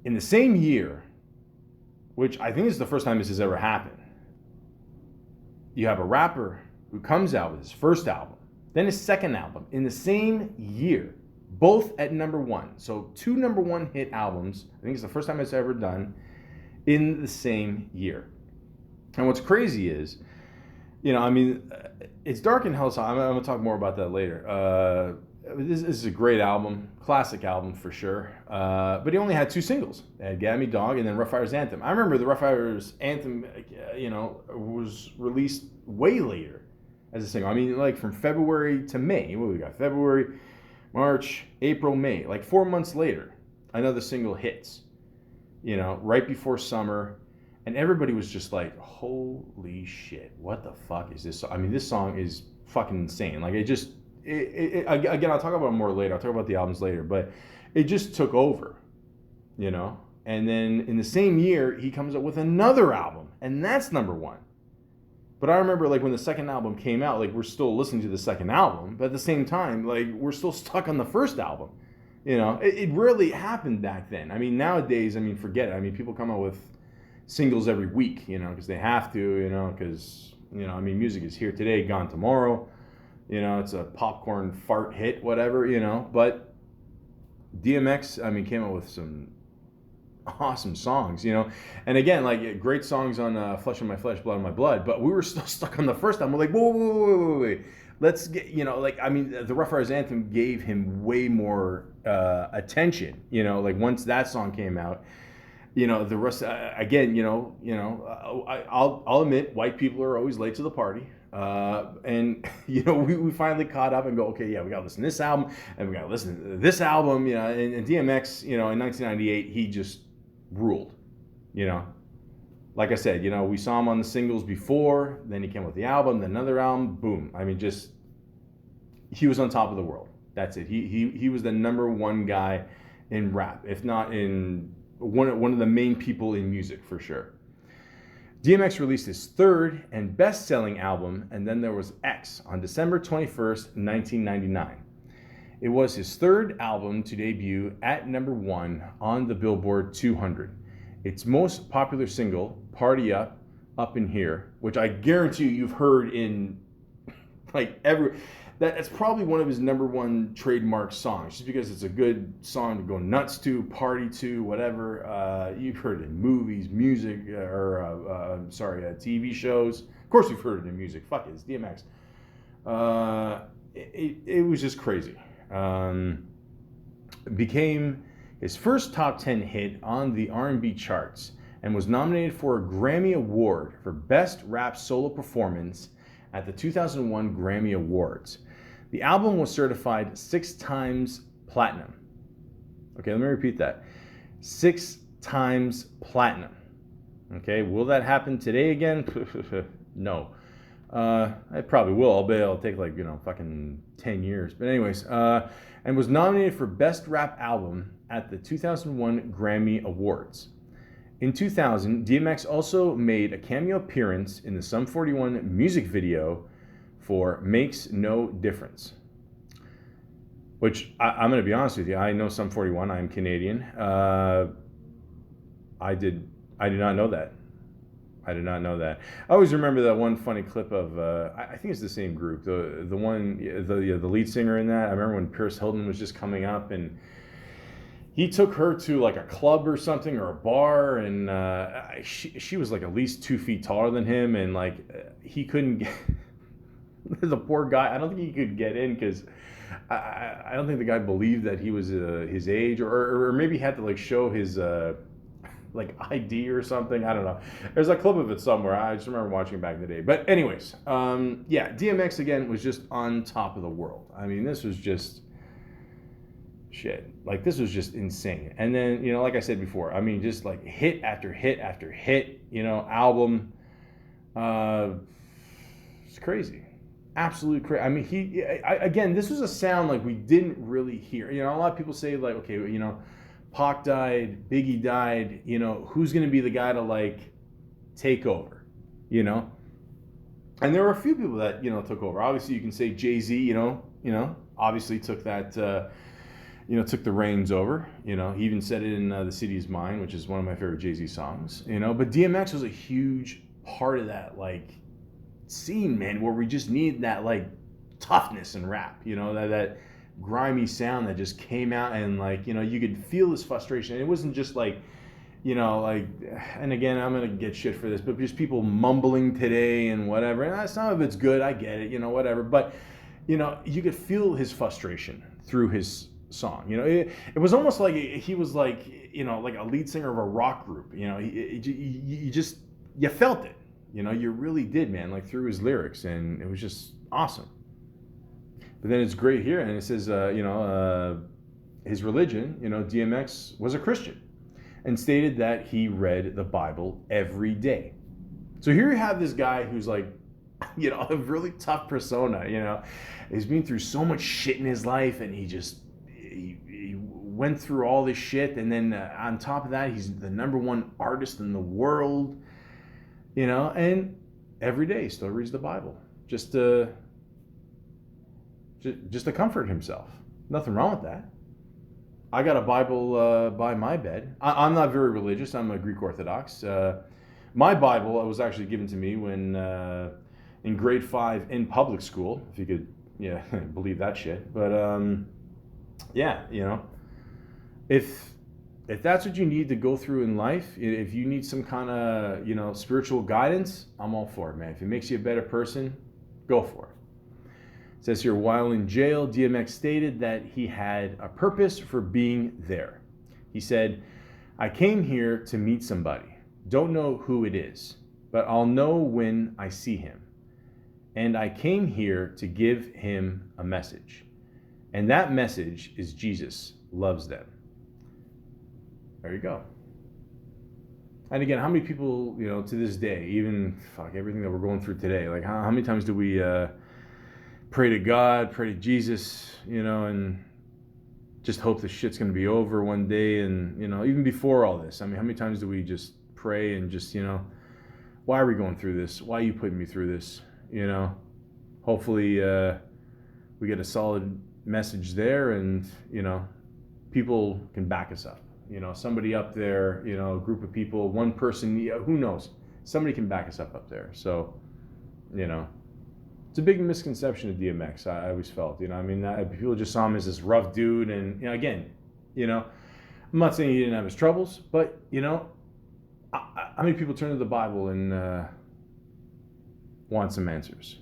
in the same year, which I think is the first time this has ever happened, you have a rapper who comes out with his first album, then his second album in the same year, both at #1. So 2 #1 hit albums. I think it's the first time it's ever done in the same year. And what's crazy is, It's Dark and Hell's Hot. I'm going to talk more about that later. This is a great album, classic album for sure. But he only had 2 singles. It had Get At Me Dog and then Rough Riders Anthem. I remember the Rough Riders Anthem, was released way later as a single. I mean, like from February to May. What we got? February, March, April, May. Like 4 months later, another single hits. Right before summer. And everybody was just like, holy shit, what the fuck is this? I mean, this song is fucking insane. Like, again, I'll talk about it more later. I'll talk about the albums later. But it just took over, And then in the same year, he comes up with another album. And that's #1. But I remember, like, when the second album came out, like, we're still listening to the second album. But at the same time, like, we're still stuck on the first album. It rarely happened back then. I mean, nowadays, forget it. I mean, people come out with singles every week, because they have to, because, music is here today, gone tomorrow. It's a popcorn fart hit, whatever, But DMX, came out with some awesome songs, And again, like, great songs on Flesh of My Flesh, Blood of My Blood. But we were still stuck on the first time. We're like, wait. Let's get, the Rough Riders Anthem gave him way more attention, like once that song came out. The rest, again, I'll admit, white people are always late to the party. And, we finally caught up and go, okay, yeah, we got to listen to this album and we got to listen to this album, and DMX, in 1998, he just ruled, Like I said, we saw him on the singles before, then he came with the album, then another album, boom. He was on top of the world. That's it. He was the #1 guy in rap, if not in one of the main people in music for sure. DMX released his third and best-selling album, and then there was X, on December 21st, 1999. It was his third album to debut at number 1 on the Billboard 200. Its most popular single, Party Up, Up in Here, which I guarantee you've heard in like that's probably one of his number 1 trademark songs, just because it's a good song to go nuts to, party to, whatever. You've heard it in movies, music, TV shows. Of course you've heard it in music. Fuck it, it's DMX. It was just crazy. Became his first top 10 hit on the R&B charts and was nominated for a Grammy Award for Best Rap Solo Performance at the 2001 Grammy Awards. The album was certified 6 times platinum. Okay, let me repeat that. 6 times platinum. Okay, will that happen today again? No. It probably will. I'll bet it'll take like, fucking 10 years. But anyways, and was nominated for Best Rap Album at the 2001 Grammy Awards. In 2000, DMX also made a cameo appearance in the Sum 41 music video for Makes No Difference. Which, I'm going to be honest with you, I know Sum 41, I'm Canadian. I did not know that. I did not know that. I always remember that one funny clip of, I think it's the same group, the lead singer in that. I remember when Paris Hilton was just coming up, and he took her to like a club or something, or a bar, and she was like at least 2 feet taller than him, and like he couldn't get, the poor guy, I don't think he could get in because I don't think the guy believed that he was his age, or maybe he had to like show his like ID or something. I don't know. There's a clip of it somewhere. I just remember watching it back in the day. But anyways, yeah, DMX again was just on top of the world. I mean, this was just shit. Like, this was just insane. And then, like I said before, I mean, just like hit after hit after hit, album. It's crazy. Absolute crazy. I mean, again, this was a sound like we didn't really hear. A lot of people say like, okay, Pac died, Biggie died, who's going to be the guy to like take over, And there were a few people that, took over. Obviously you can say Jay-Z, obviously took that, took the reins over, he even said it in The City Is Mine, which is one of my favorite Jay-Z songs, but DMX was a huge part of that, like, scene, man, where we just need that, like, toughness in rap, that grimy sound that just came out, and like, you could feel this frustration. It wasn't just like, like, and again, I'm gonna get shit for this, but just people mumbling today and whatever, and some of it's good, I get it, whatever, but you could feel his frustration through his song. It was almost like he was like, like a lead singer of a rock group. You felt it, you really did, man, like through his lyrics, and it was just awesome. But then it's great here, and it says, his religion, DMX was a Christian, and stated that he read the Bible every day. So here you have this guy who's like, a really tough persona, he's been through so much shit in his life, and he went through all this shit, and then on top of that, he's the number 1 artist in the world, and every day he still reads the Bible, just to comfort himself. Nothing wrong with that. I got a Bible by my bed. I'm not very religious. I'm a Greek Orthodox. My Bible was actually given to me when in grade 5 in public school, if you could believe that shit. But if that's what you need to go through in life, if you need some kind of spiritual guidance, I'm all for it, man. If it makes you a better person, go for it. It says here, while in jail, DMX stated that he had a purpose for being there. He said, I came here to meet somebody. Don't know who it is, but I'll know when I see him. And I came here to give him a message. And that message is Jesus loves them. There you go. And again, how many people, to this day, even everything that we're going through today, like how many times do we pray to God, pray to Jesus, and just hope the shit's going to be over one day. And, even before all this, I mean, how many times do we just pray and just, why are we going through this? Why are you putting me through this? Hopefully we get a solid message there, and, people can back us up. Somebody up there, a group of people, one person, who knows? Somebody can back us up there. So, it's a big misconception of DMX. I always felt, people just saw him as this rough dude, and again, I'm not saying he didn't have his troubles, but how many people turn to the Bible and want some answers?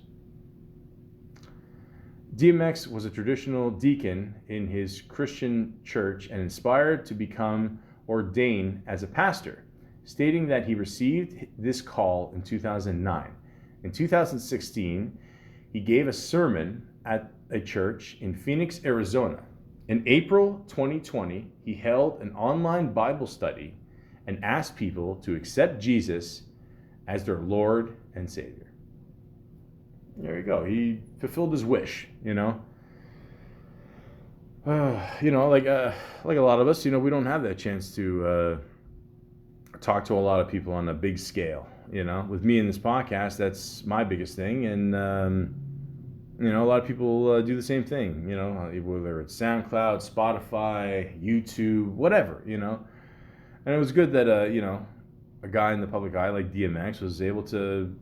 DMX was a traditional deacon in his Christian church and inspired to become ordained as a pastor, stating that he received this call in 2009. In 2016, he gave a sermon at a church in Phoenix, Arizona. In April 2020, he held an online Bible study and asked people to accept Jesus as their Lord and Savior. There you go. He fulfilled his wish, like a lot of us, we don't have that chance to talk to a lot of people on a big scale. With me in this podcast, that's my biggest thing, and a lot of people do the same thing. Whether it's SoundCloud, Spotify, YouTube, whatever. And it was good that a guy in the public eye like DMX was able to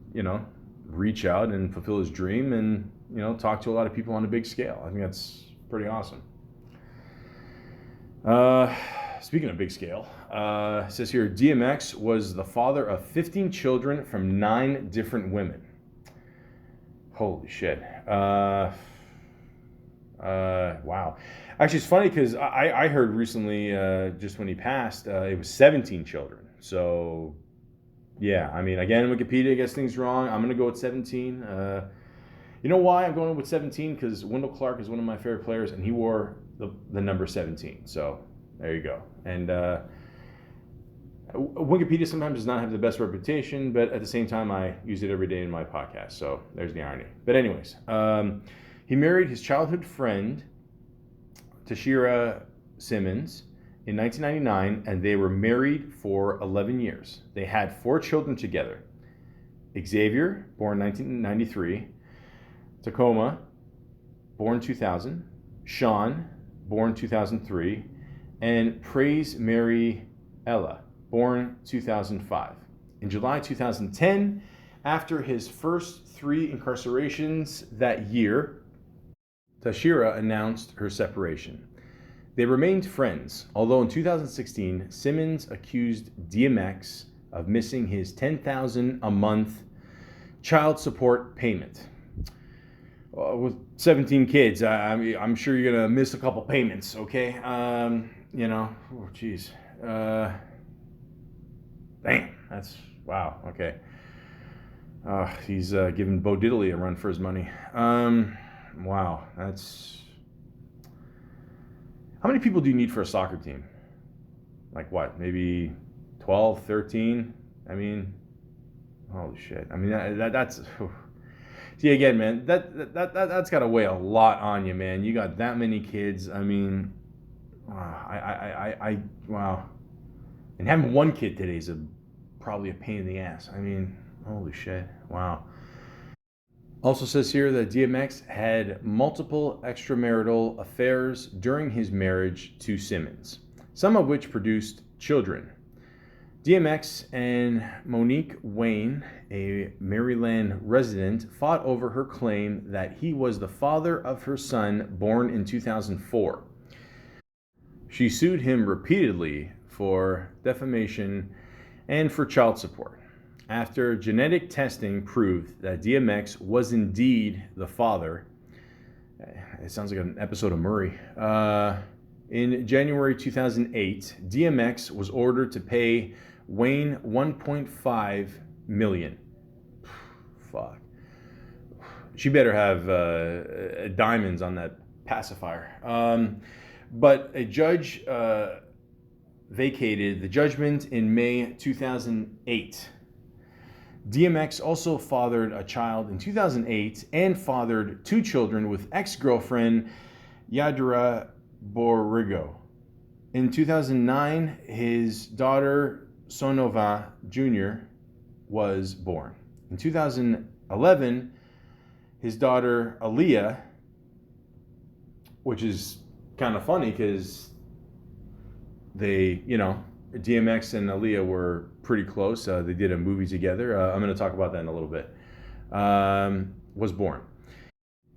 reach out and fulfill his dream and talk to a lot of people on a big scale. I think that's pretty awesome. Speaking of big scale, it says here DMX was the father of 15 children from 9 different women. Holy shit. Wow. Actually, it's funny because I heard recently, just when he passed, it was 17 children. So yeah, again, Wikipedia gets things wrong. I'm going to go with 17. You know why I'm going with 17? Because Wendell Clark is one of my favorite players, and he wore the number 17. So there you go. And Wikipedia sometimes does not have the best reputation, but at the same time, I use it every day in my podcast. So there's the irony. But anyways, he married his childhood friend, Tashira Simmons, in 1999, and they were married for 11 years. They had 4 children together. Xavier, born 1993, Tacoma, born 2000, Sean, born 2003, and Praise Mary Ella, born 2005. In July 2010, after his first 3 incarcerations that year, Tashira announced her separation. They remained friends, although in 2016, Simmons accused DMX of missing his $10,000 a month child support payment. With 17 kids, I'm sure you're gonna miss a couple payments, okay? Oh geez. Damn, that's, wow, okay. He's giving Bo Diddley a run for his money. Wow, that's... How many people do you need for a soccer team? Like what, maybe 12, 13? Holy shit. That's... See, again, man, that's got to weigh a lot on you, man. You got that many kids. Wow. Wow. And having one kid today is probably a pain in the ass. Holy shit. Wow. Also says here that DMX had multiple extramarital affairs during his marriage to Simmons, some of which produced children. DMX and Monique Wayne, a Maryland resident, fought over her claim that he was the father of her son born in 2004. She sued him repeatedly for defamation and for child support. After genetic testing proved that DMX was indeed the father, it sounds like an episode of Murray. In January 2008, DMX was ordered to pay Wayne $1.5 million. Fuck. She better have diamonds on that pacifier. But a judge vacated the judgment in May 2008. DMX also fathered a child in 2008 and fathered 2 children with ex-girlfriend Yadira Borrego. In 2009, his daughter Sonova Jr. was born. In 2011, his daughter Aaliyah, which is kind of funny because they, DMX and Aaliyah were pretty close. They did a movie together. I'm going to talk about that in a little bit. Was born.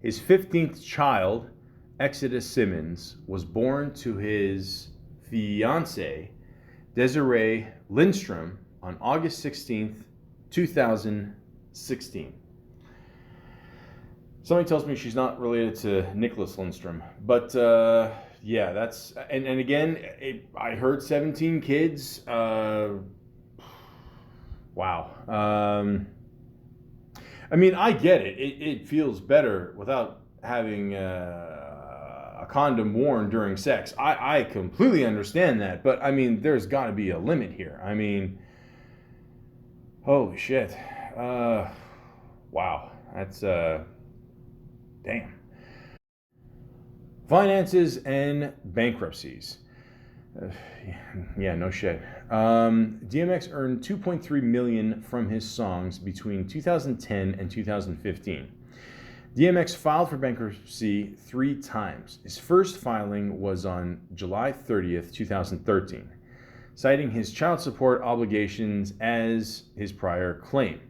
His 15th child, Exodus Simmons, was born to his fiancée, Desiree Lindstrom, on August 16th, 2016. Somebody tells me she's not related to Nicholas Lindstrom, but yeah, that's and again, I heard 17 kids. Wow. I mean, I get it. It feels better without having a condom worn during sex. I completely understand that, but I mean, there's got to be a limit here. I mean, holy shit. Wow. That's damn. Finances and bankruptcies. Yeah, no shit. DMX earned $2.3 million from his songs between 2010 and 2015. DMX filed for bankruptcy 3 times. His first filing was on July 30th, 2013, citing his child support obligations as his prior claim.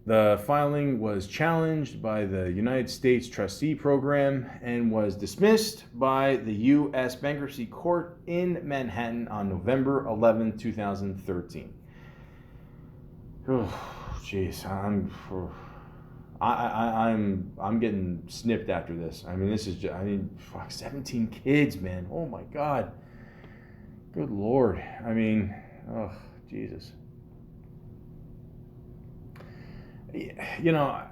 The filing was challenged by the United States Trustee Program and was dismissed by the U.S. Bankruptcy Court in Manhattan on November 11, 2013. Oh, jeez, I'm getting snipped after this. I mean, this is just, 17 kids, man. Oh my God. Good Lord. I mean, oh, Jesus. You know,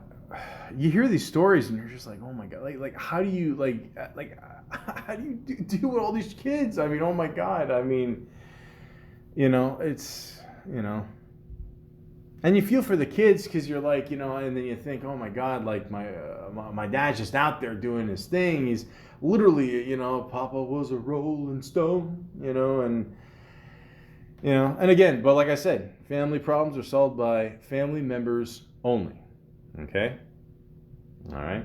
you hear these stories and you're just like, oh my God, like how do you how do you deal with all these kids? I mean, oh my God. I mean, it's, and you feel for the kids because you're like, and then you think, oh my God, like my dad's just out there doing his thing. He's literally, Papa was a Rolling Stone, and again, but like I said, family problems are solved by family members only. Okay? All right.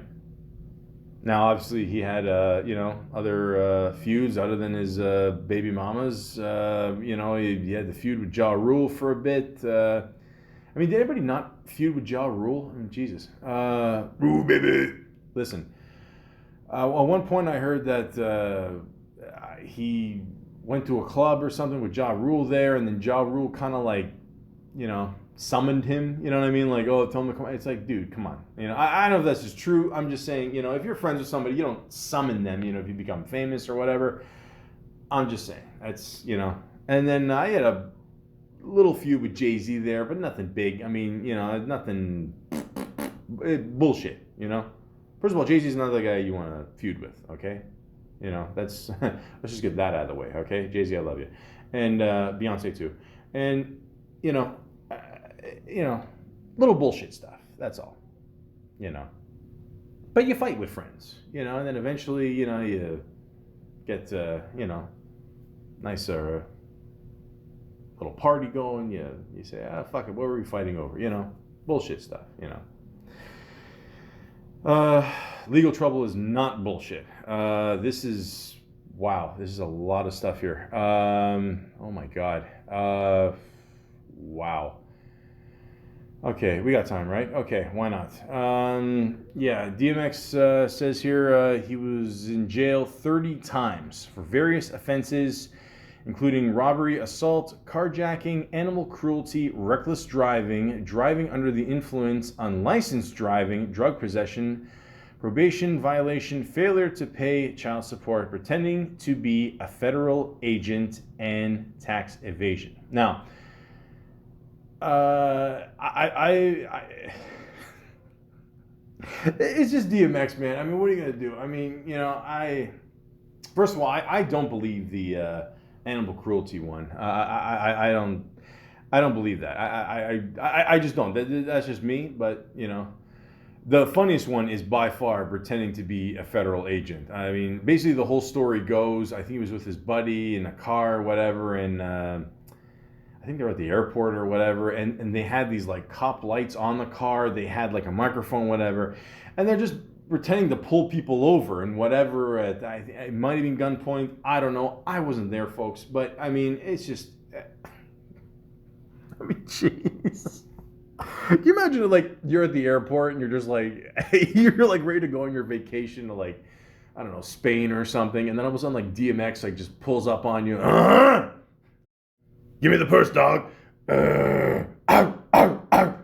Now, obviously, he had, other feuds other than his baby mamas. He had the feud with Ja Rule for a bit. Did anybody not feud with Ja Rule? I mean, Jesus. Rule, baby. Listen, at one point I heard that he went to a club or something with Ja Rule there, and then Ja Rule kind of summoned him, you know what I mean? Like, oh, tell him to come. It's like, dude, come on. I don't know if that's just true. I'm just saying, if you're friends with somebody, you don't summon them, if you become famous or whatever. I'm just saying. That's, And then I had a little feud with Jay-Z there, but nothing big. I mean, nothing bullshit, First of all, Jay-Z's another guy you want to feud with, okay? That's let's just get that out of the way, okay? Jay-Z, I love you. And Beyonce too. And, little bullshit stuff. That's all, But you fight with friends, and then eventually, you get, nice little party going. You say, fuck it, what were we fighting over? Bullshit stuff, Legal trouble is not bullshit. This is a lot of stuff here. Oh my God. Wow. Okay, we got time, right? Okay, why not? DMX says here he was in jail 30 times for various offenses, including robbery, assault, carjacking, animal cruelty, reckless driving, driving under the influence, unlicensed driving, drug possession, probation violation, failure to pay child support, pretending to be a federal agent, and tax evasion. Now, it's just DMX, man. I mean, what are you gonna do? I mean, first of all, I don't believe the animal cruelty one. I don't believe that. I just don't. That's just me. But The funniest one is by far pretending to be a federal agent. I mean, basically the whole story goes, I think he was with his buddy in a car or whatever, and I think they were at the airport or whatever, and they had these like cop lights on the car. They had like a microphone, whatever, and they're just pretending to pull people over and whatever. It might have been gunpoint. I don't know. I wasn't there, folks. But I mean, it's just. I mean, jeez. Can you imagine like you're at the airport and you're just like you're like ready to go on your vacation to like I don't know Spain or something, and then all of a sudden like DMX like just pulls up on you. Give me the purse, dog. Ow, ow, ow.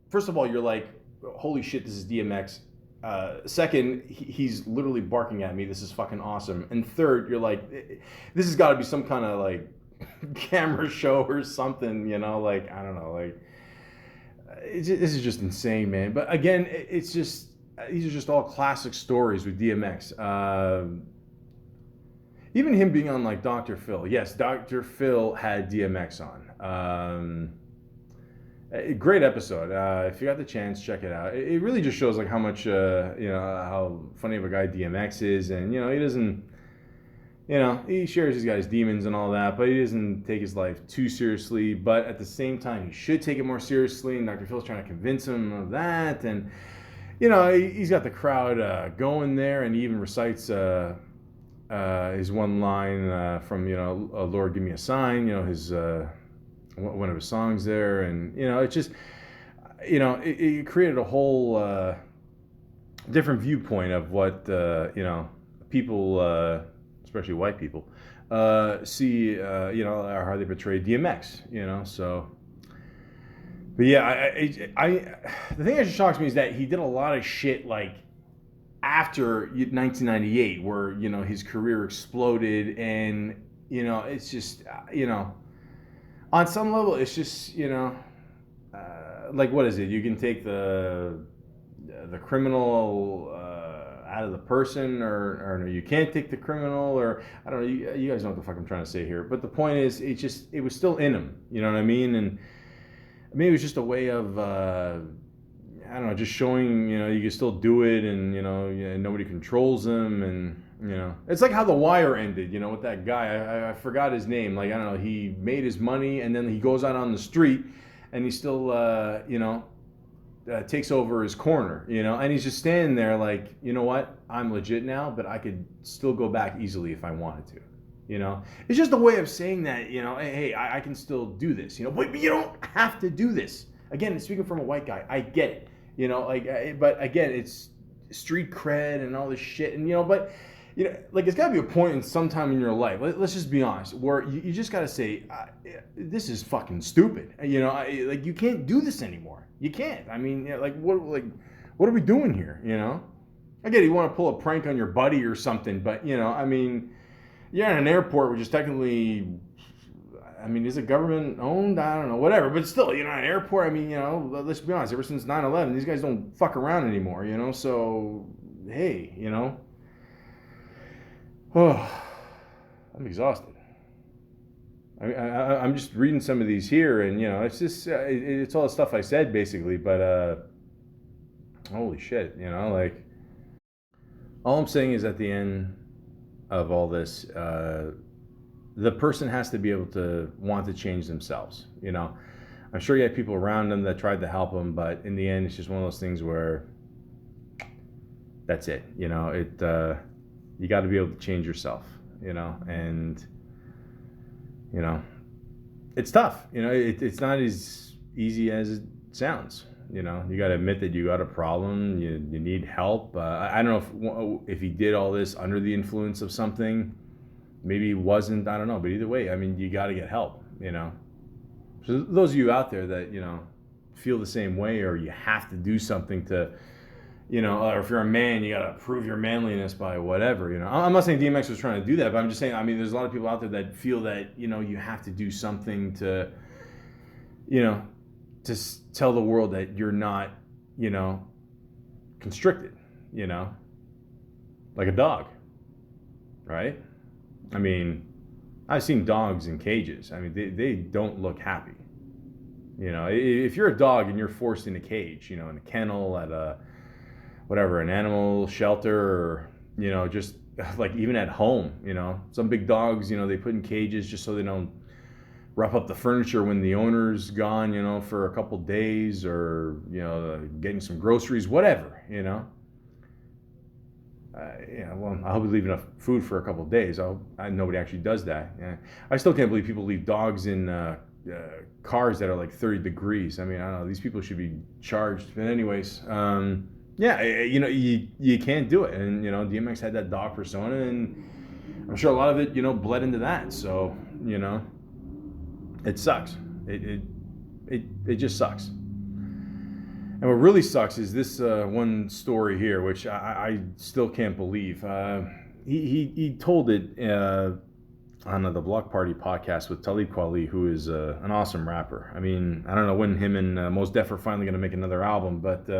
First of all, you're like, holy shit, this is DMX. Second, he's literally barking at me. This is fucking awesome. And third, you're like, this has got to be some kind of like camera show or something, you know? Like, I don't know. Like, this is just insane, man. But again, it's just, these are just all classic stories with DMX. Even him being on like Dr. Phil. Yes, Dr. Phil had DMX on. A great episode. If you got the chance, check it out. It really just shows like how much, how funny of a guy DMX is. And, he doesn't, he shares he's got his demons and all that, but he doesn't take his life too seriously. But at the same time, he should take it more seriously. And Dr. Phil's trying to convince him of that. And, he's got the crowd going there, and he even recites his one line from Lord give me a sign, his one of his songs there, and it just it created a whole different viewpoint of what people, especially white people, see or how they portray DMX, so. But yeah, I the thing that just shocks me is that he did a lot of shit like after 1998, where his career exploded, and it's just on some level it's just like what is it? You can take the criminal out of the person, or no, you can't take the criminal, or I don't know. You guys know what the fuck I'm trying to say here. But the point is, it was still in him. You know what I mean? And I mean, it was just a way of. I don't know, just showing, you can still do it, and, nobody controls them, and, it's like how The Wire ended, with that guy, I forgot his name, like, I don't know, he made his money, and then he goes out on the street, and he still, takes over his corner, and he's just standing there like, you know what, I'm legit now, but I could still go back easily if I wanted to. It's just a way of saying that, hey, I can still do this, but you don't have to do this. Again, speaking from a white guy, I get it. But again, it's street cred and all this shit, and but like it's got to be a point in some time in your life. Let's just be honest, where you just got to say, this is fucking stupid. Like you can't do this anymore. You can't. I mean, what are we doing here? I get it, you want to pull a prank on your buddy or something, but I mean, you're at an airport, which is technically. I mean, is it government owned? I don't know, whatever. But still, an airport, I mean, let's be honest, ever since 9/11, these guys don't fuck around anymore, so, hey, oh, I'm exhausted. I'm just reading some of these here, and, it's just, it's all the stuff I said, basically, but, holy shit, like, all I'm saying is at the end of all this, the person has to be able to want to change themselves. I'm sure you had people around them that tried to help them, but in the end, it's just one of those things where that's it. You got to be able to change yourself. And it's tough. It's not as easy as it sounds. You got to admit that you got a problem. You need help. I don't know if he did all this under the influence of something. Maybe he wasn't, I don't know, but either way, I mean, you got to get help, So those of you out there that, feel the same way, or you have to do something to, or if you're a man, you got to prove your manliness by whatever, I'm not saying DMX was trying to do that, but I'm just saying, I mean, there's a lot of people out there that feel that, you have to do something to, to tell the world that you're not, constricted, like a dog, right? I mean, I've seen dogs in cages. I mean, they don't look happy. You know, if you're a dog and you're forced in a cage, you know, in a kennel, at a whatever, an animal shelter, or, you know, just like even at home, you know, some big dogs, you know, they put in cages just so they don't rough up the furniture when the owner's gone, you know, for a couple days, or, you know, getting some groceries, whatever, you know. Yeah, well, I'll be leaving enough food for a couple of days. Nobody actually does that. Yeah. I still can't believe people leave dogs in cars that are like 30 degrees. I mean, I don't know. These people should be charged. But anyways, yeah, you know, you can't do it. And, you know, DMX had that dog persona, and I'm sure a lot of it, you know, bled into that. So, you know, it sucks. It just sucks. And what really sucks is this one story here, which I still can't believe. He told it on the Block Party podcast with Talib Kweli, who is an awesome rapper. I mean, I don't know when him and Mos Def are finally going to make another album, but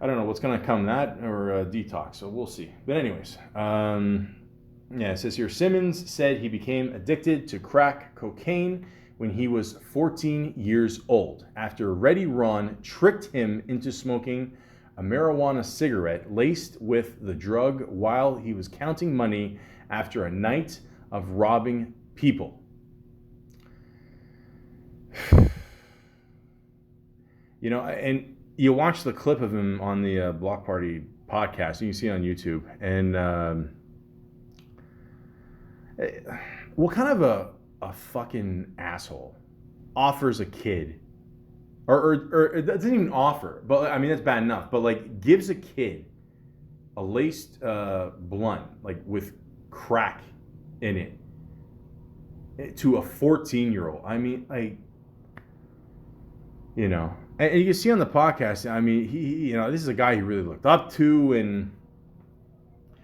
I don't know what's going to come, that or Detox, so we'll see. But anyways, yeah, it says here, Simmons said he became addicted to crack cocaine when he was 14 years old, after Reddy Ron tricked him into smoking a marijuana cigarette laced with the drug while he was counting money after a night of robbing people. You know, and you watch the clip of him on the Block Party podcast, and you see it on YouTube, and what kind of a fucking asshole offers a kid, or it doesn't even offer, but I mean, that's bad enough, but like gives a kid a laced blunt, like with crack in it, to a 14-year-old. I mean, like, you know, and you can see on the podcast, I mean, he, you know, this is a guy he really looked up to, and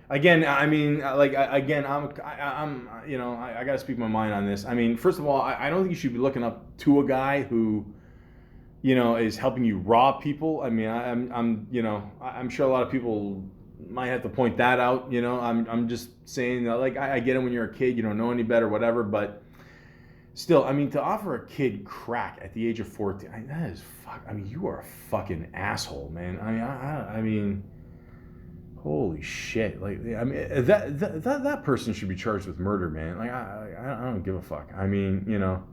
again, I mean, like, again, I'm, you know, I got to speak my mind on this. I mean, first of all, I don't think you should be looking up to a guy who, you know, is helping you rob people. I mean, I'm, you know, I'm sure a lot of people might have to point that out. You know, I'm just saying that, like, I get it when you're a kid, you don't know any better, whatever, but still, I mean, to offer a kid crack at the age of 14, that is I mean, you are a fucking asshole, man. I mean, I mean. Holy shit! Like, I mean, that person should be charged with murder, man. Like, I don't give a fuck. I mean, you know.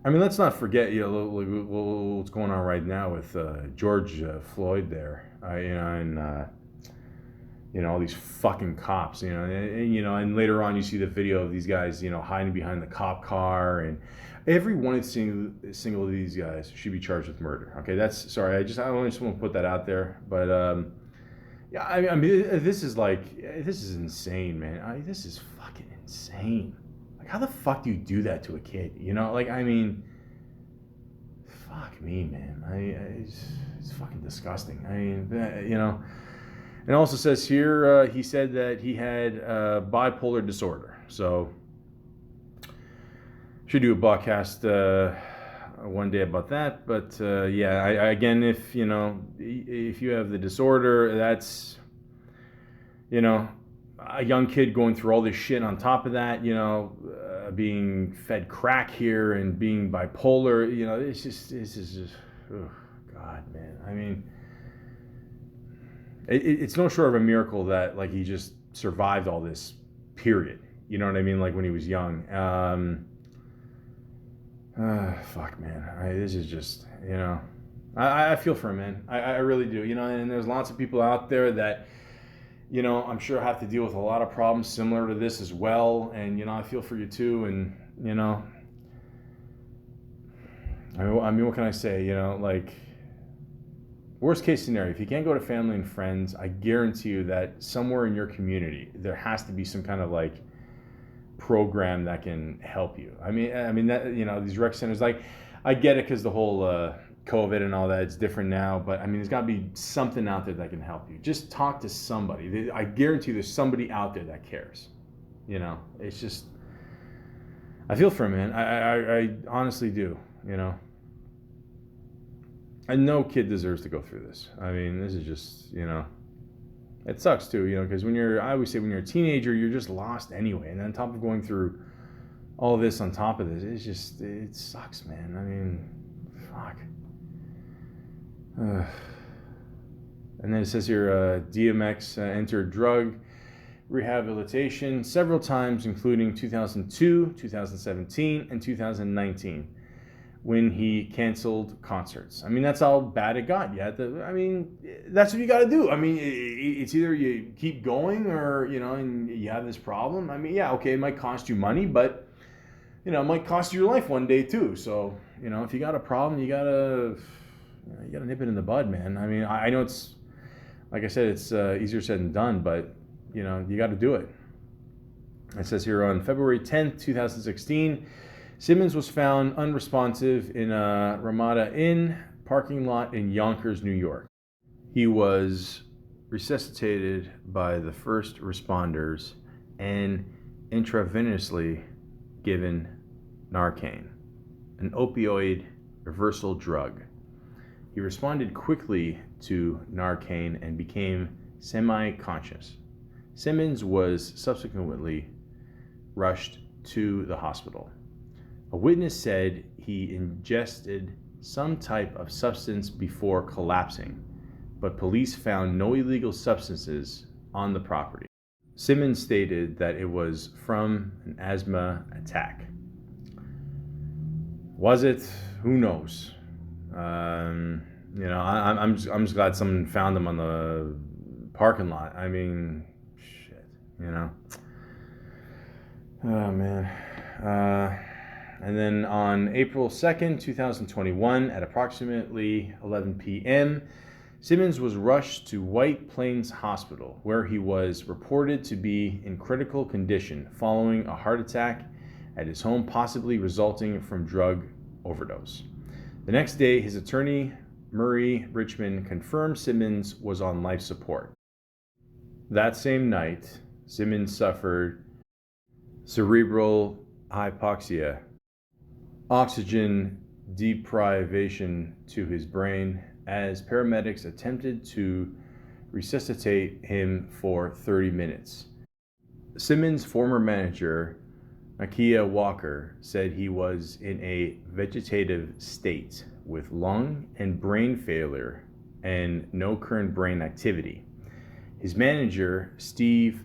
I mean, let's not forget, you know, what's going on right now with George Floyd there, you know, and you know, all these fucking cops, you know, and you know, and later on you see the video of these guys, you know, hiding behind the cop car, and every one single of these guys should be charged with murder. Okay, that's, sorry, I just want to put that out there, but yeah, I mean, this is insane, man. This is fucking insane. Like, how the fuck do you do that to a kid? You know, like, I mean, fuck me, man. It's fucking disgusting. I mean, you know. It also says here, he said that he had bipolar disorder. So, should do a podcast one day about that. But yeah, again, if you know, if you have the disorder, that's, you know, a young kid going through all this shit on top of that, you know, being fed crack here and being bipolar, you know, this is just, oh God, man. I mean, it's no short of a miracle that, like, he just survived all this, period. You know what I mean? Like, when he was young. Fuck, man. This is just, you know, I feel for him, man. I really do. You know, and there's lots of people out there that, you know, I'm sure have to deal with a lot of problems similar to this as well. And, you know, I feel for you too. And, you know, I mean, what can I say? You know, like, worst case scenario, if you can't go to family and friends, I guarantee you that somewhere in your community, there has to be some kind of, like, program that can help you. I mean that, you know, these rec centers, like, I get it because the whole COVID and all that, it's different now, but I mean, there's got to be something out there that can help you. Just talk to somebody. I guarantee there's somebody out there that cares. You know, it's just, I feel for him, man. I honestly do, you know. And no kid deserves to go through this. I mean, this is just, you know, it sucks too, you know, because I always say when you're a teenager, you're just lost anyway. And on top of going through all this on top of this, it sucks, man. I mean, fuck. And then it says here, DMX entered drug rehabilitation several times, including 2002, 2017, and 2019, when he canceled concerts. I mean, that's how bad it got. I mean, that's what you got to do. I mean, it's either you keep going or, and you have this problem. I mean, yeah, okay, it might cost you money, but, it might cost you your life one day too. So, if you got a problem, you gotta nip it in the bud, man. I mean, I know it's, like I said, it's easier said than done, but, you got to do it. It says here on February 10th, 2016, Simmons was found unresponsive in a Ramada Inn parking lot in Yonkers, New York. He was resuscitated by the first responders and intravenously given Narcan, an opioid reversal drug. He responded quickly to Narcan and became semi-conscious. Simmons was subsequently rushed to the hospital. A witness said he ingested some type of substance before collapsing, but police found no illegal substances on the property. Simmons stated that it was from an asthma attack. Was it? Who knows? I'm just glad someone found him on the parking lot. I mean, shit, Oh, man. And then on April 2nd, 2021, at approximately 11 p.m., Simmons was rushed to White Plains Hospital, where he was reported to be in critical condition following a heart attack at his home, possibly resulting from drug overdose. The next day, his attorney, Murray Richmond, confirmed Simmons was on life support. That same night, Simmons suffered cerebral hypoxia, oxygen deprivation to his brain, as paramedics attempted to resuscitate him for 30 minutes. Simmons' former manager, Nakia Walker, said he was in a vegetative state with lung and brain failure and no current brain activity. His manager, Steve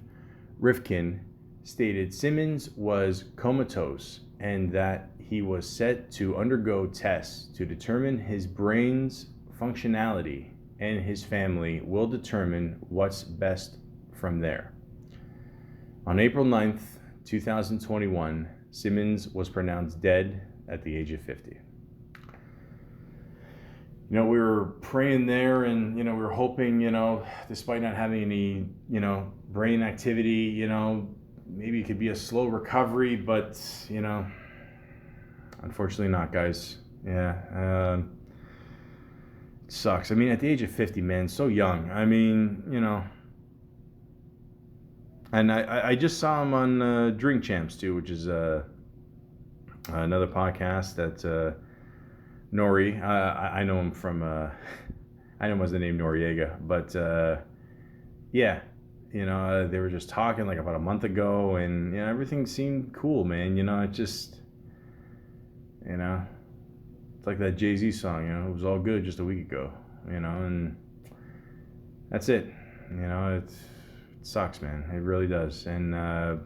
Rifkin, stated Simmons was comatose and that he was set to undergo tests to determine his brain's functionality, and his family will determine what's best from there. On April 9th, 2021, Simmons was pronounced dead at the age of 50. We were praying there, and, we were hoping, despite not having any, brain activity, maybe it could be a slow recovery, but, unfortunately not, guys. Yeah. It sucks. I mean, at the age of 50, man, so young. I mean, and I just saw him on Drink Champs, too, which is another podcast that Nori, I know him from, I know him as the name Noriega, but yeah, they were just talking like about a month ago, and everything seemed cool, man. It just, it's like that Jay-Z song, it was all good just a week ago, and that's it. It sucks, man. It really does. And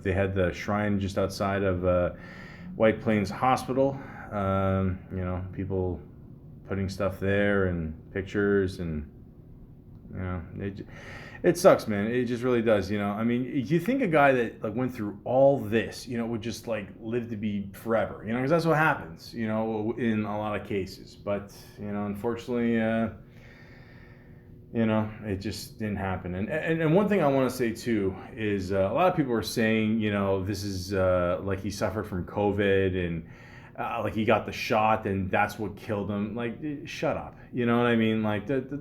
they had the shrine just outside of White Plains Hospital. People putting stuff there and pictures, and it sucks, man. It just really does. I mean, you think a guy that went through all this, would just live to be forever, because that's what happens, in a lot of cases. But unfortunately, it just didn't happen. And one thing I want to say too is a lot of people are saying, this is like he suffered from COVID, and like he got the shot and that's what killed him. Shut up. You know what I mean?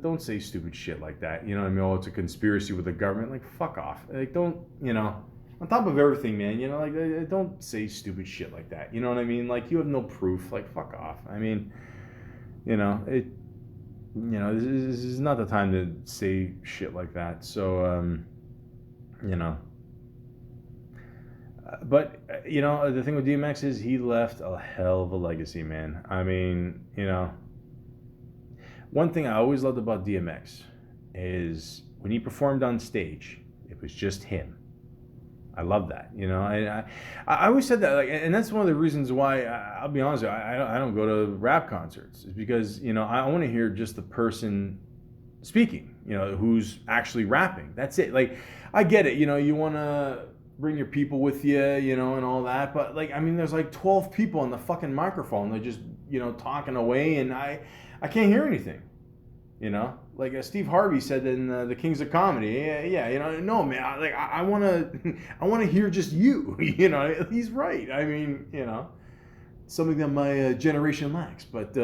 Don't say stupid shit like that. You know what I mean? Oh, it's a conspiracy with the government. Fuck off. Don't, on top of everything, man, don't say stupid shit like that. You know what I mean? You have no proof. Fuck off. I mean, this is not the time to say shit like that. So, But you know, the thing with DMX is he left a hell of a legacy, man. I mean, you know, one thing I always loved about DMX is when he performed on stage, it was just him. I love that, you know. I always said that, like, and that's one of the reasons why I'll be honest with you, I don't go to rap concerts, is because you know I want to hear just the person speaking, you know, who's actually rapping. That's it. Like, I get it, you know, you want to bring your people with you, you know, and all that, but like, I mean, there's like 12 people on the fucking microphone. They're just, you know, talking away, and I can't hear anything. You know, like Steve Harvey said in the Kings of Comedy. Yeah, you know, no man, I want to, I want to hear just you. You know, he's right. I mean, you know, something that my generation lacks. But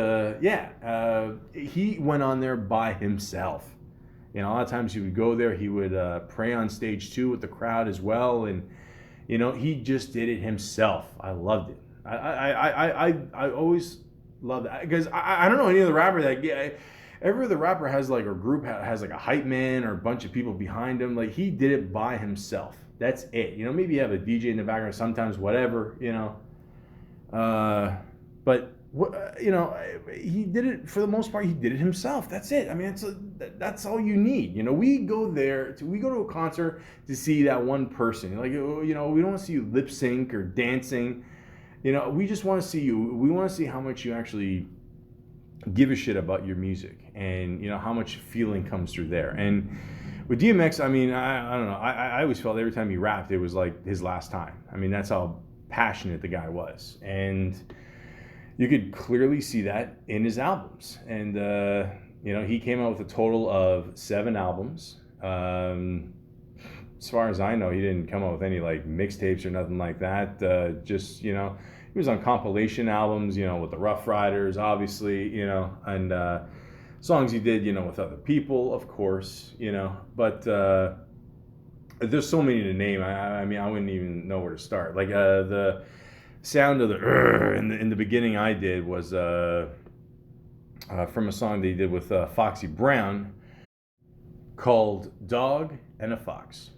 he went on there by himself. You know, a lot of times he would go there. He would pray on stage too with the crowd as well, and you know, he just did it himself. I loved it. I always loved that because I don't know any other rapper that. Every other rapper has like a group has like a hype man or a bunch of people behind him. Like he did it by himself. That's it. You know, maybe you have a DJ in the background sometimes, whatever. You know, but you know, he did it for the most part. He did it himself. That's it. I mean, that's all you need. You know, we go to a concert to see that one person. Like, you know, we don't want to see you lip sync or dancing. You know, we just want to see you. We want to see how much you actually give a shit about your music, and you know how much feeling comes through there. And with DMX, I mean, I don't know. I always felt every time he rapped, it was like his last time. I mean, that's how passionate the guy was, and you could clearly see that in his albums. And you know, he came out with a total of 7 albums. As far as I know, he didn't come out with any like mixtapes or nothing like that. Just, you know, he was on compilation albums, you know, with the Rough Riders, obviously, you know, and songs he did, you know, with other people, of course, you know. But there's so many to name. I mean, I wouldn't even know where to start. Like the sound of the in the beginning I did was from a song that he did with Foxy Brown called Dog and a Fox.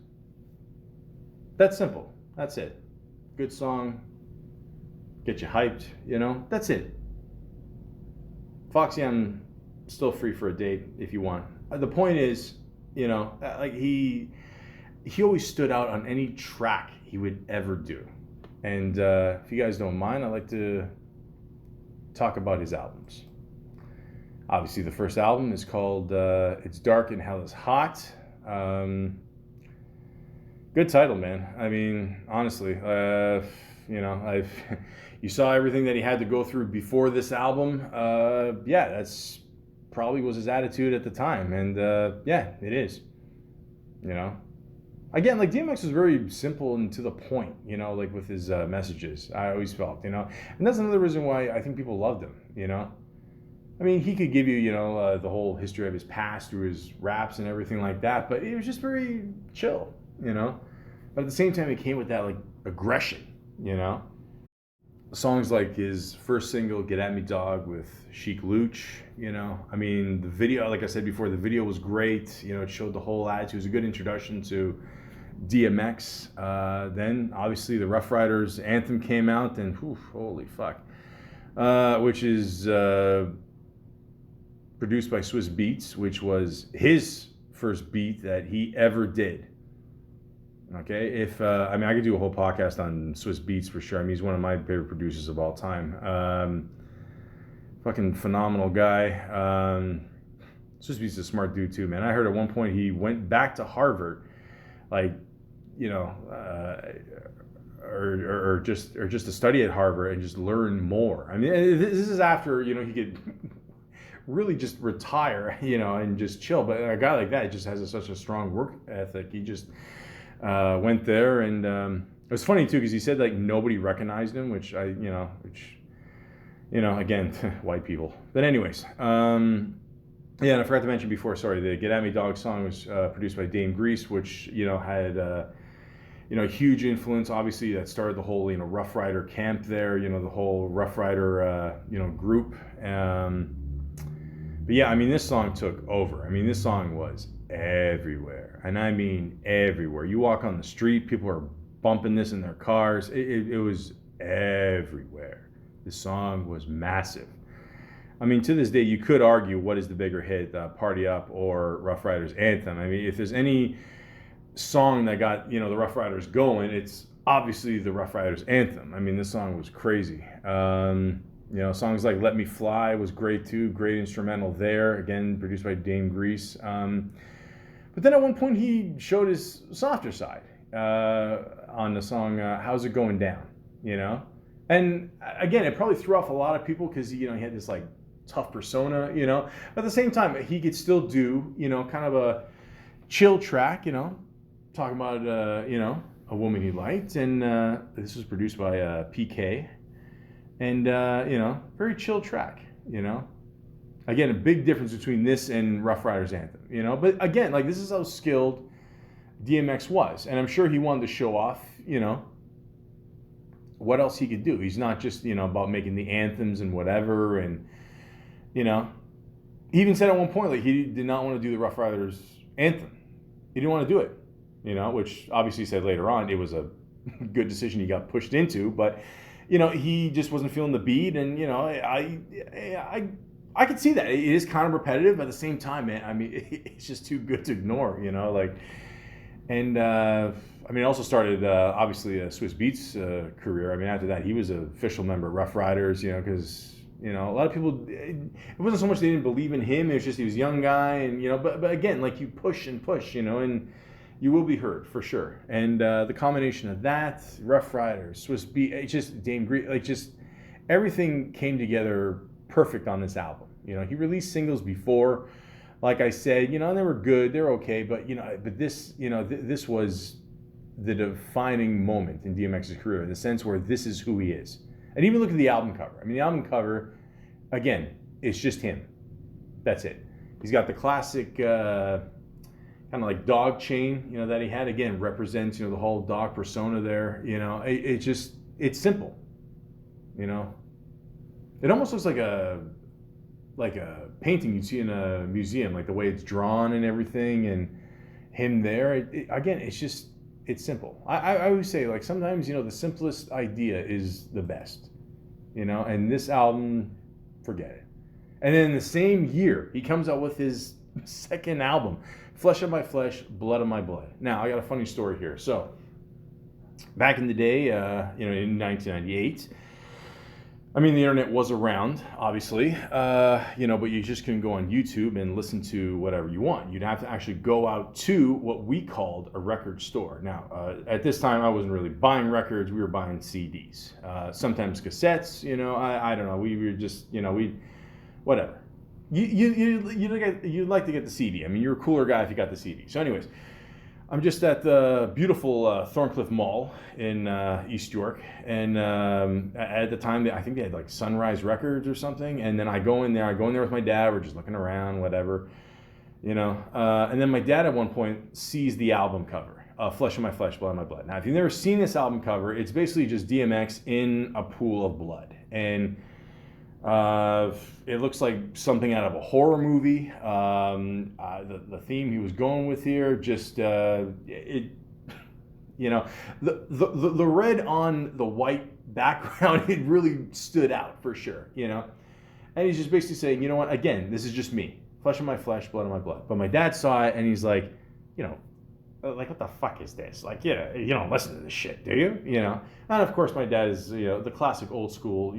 That's simple. That's it. Good song. Get you hyped, you know? That's it. Foxy, I'm still free for a date if you want. The point is, you know, like he always stood out on any track he would ever do. And if you guys don't mind, I'd like to talk about his albums. Obviously, the first album is called It's Dark and Hell is Hot. Good title, man. I mean, honestly, you know, you saw everything that he had to go through before this album. Yeah, that's probably was his attitude at the time. And yeah, it is, you know. Again, like DMX was very simple and to the point, you know, like with his messages. I always felt, you know, and that's another reason why I think people loved him, you know. I mean, he could give you, you know, the whole history of his past through his raps and everything like that, but it was just very chill, you know. But at the same time, it came with that like aggression, you know. Songs like his first single, Get At Me Dog with Chic Luch, you know. I mean, the video, like I said before, the video was great. You know, it showed the whole attitude. It was a good introduction to DMX. Then, obviously, the Rough Riders anthem came out, and whew, holy fuck. Which is produced by Swiss Beats, which was his first beat that he ever did. Okay, if I mean, I could do a whole podcast on Swiss Beats for sure. I mean, he's one of my favorite producers of all time. Fucking phenomenal guy. Swiss Beats is a smart dude too, man. I heard at one point he went back to Harvard, like, you know, or just to study at Harvard and just learn more. I mean, this is after, you know, he could really just retire, you know, and just chill. But a guy like that just has such a strong work ethic. He just went there, and it was funny too because he said like nobody recognized him, which you know, again, white people. But anyways, yeah, and I forgot to mention before. Sorry, the "Get At Me Dog" song was produced by Dame Grease, which, you know, had you know, huge influence. Obviously, that started the whole, you know, Rough Rider camp there. You know, the whole Rough Rider you know, group. But yeah, I mean, this song took over. I mean, this song was everywhere, and I mean everywhere. You walk on the street, people are bumping this in their cars. It was everywhere. The song was massive. I mean, to this day, you could argue what is the bigger hit, Party Up or Rough Riders Anthem. I mean, if there's any song that got, the Rough Riders going, it's obviously the Rough Riders Anthem. I mean, this song was crazy. Songs like Let Me Fly was great too. Great instrumental there. Again, produced by Dame Grease. But then at one point he showed his softer side on the song How's It Going Down, And again, it probably threw off a lot of people because, he had this like tough persona, But at the same time, he could still do, kind of a chill track, talking about, a woman he liked. And this was produced by PK. And, very chill track, Again, a big difference between this and Rough Riders Anthem, But again, like this is how skilled DMX was. And I'm sure he wanted to show off, what else he could do. He's not just, about making the anthems and whatever. And, he even said at one point, like he did not want to do the Rough Riders Anthem. He didn't want to do it, which obviously he said later on it was a good decision he got pushed into. But, he just wasn't feeling the beat. And, I could see that. It is kind of repetitive, but at the same time, man, I mean, it's just too good to ignore, And, it also started, obviously, a Swiss Beats career. I mean, after that, he was an official member of Rough Riders, because, a lot of people, it wasn't so much they didn't believe in him. It was just he was a young guy. And, but again, like you push and push, and you will be heard for sure. And the combination of that, Rough Riders, Swiss Beats, it's just Dame Grease, like just everything came together perfect on this album. He released singles before, like I said, and they were good, they're okay, but but this, this was the defining moment in DMX's career in the sense where this is who he is. And even look at the album cover. I mean, the album cover, again, it's just him. That's it. He's got the classic kind of like dog chain, that he had. Again, represents, the whole dog persona there. It's simple. It almost looks like a painting you'd see in a museum, like the way it's drawn and everything, and him there. Again, it's simple. I always say, like, sometimes, the simplest idea is the best, and this album, forget it. And then in the same year, he comes out with his second album, Flesh of My Flesh, Blood of My Blood. Now, I got a funny story here. So, back in the day, in 1998, I mean, the internet was around, obviously, but you just couldn't go on YouTube and listen to whatever you want. You'd have to actually go out to what we called a record store. Now, at this time, I wasn't really buying records. We were buying CDs, sometimes cassettes, I don't know. We were just, whatever. You'd like to get the CD. I mean, you're a cooler guy if you got the CD. So anyways, I'm just at the beautiful Thorncliffe Mall in East York, and at the time, I think they had like Sunrise Records or something. And then I go in there with my dad. We're just looking around, whatever, And then my dad at one point sees the album cover, Flesh of My Flesh, Blood of My Blood. Now, if you've never seen this album cover, it's basically just DMX in a pool of blood, and it looks like something out of a horror movie. The theme he was going with here, just the red on the white background, it really stood out for sure, And he's just basically saying, you know what? Again, this is just me, flesh of my flesh, blood of my blood. But my dad saw it, and he's like, like, what the fuck is this? Like, you don't listen to this shit, do you? And of course, my dad is, the classic old school,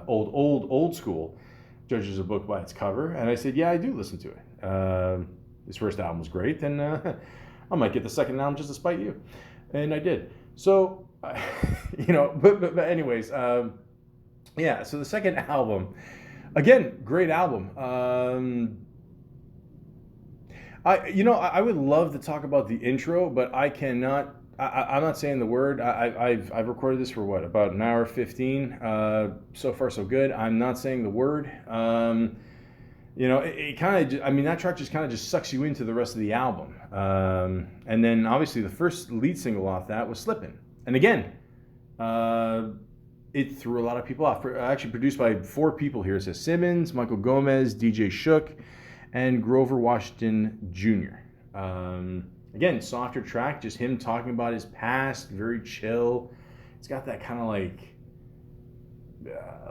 old school, judges a book by its cover. And I said, yeah, I do listen to it. His first album was great, and I might get the second album just to spite you. And I did. So, but anyways, so the second album, again, great album. I would love to talk about the intro, but I cannot. I'm not saying the word. I've recorded this for about an hour 15. So far so good. I'm not saying the word. It kind of. I mean, that track just kind of sucks you into the rest of the album. And then obviously the first lead single off that was "Slippin'," and again, it threw a lot of people off. Actually produced by 4 people here. It says Simmons, Michael Gomez, DJ Shook, and Grover Washington Jr. again, softer track, just him talking about his past, very chill. It's got that kind of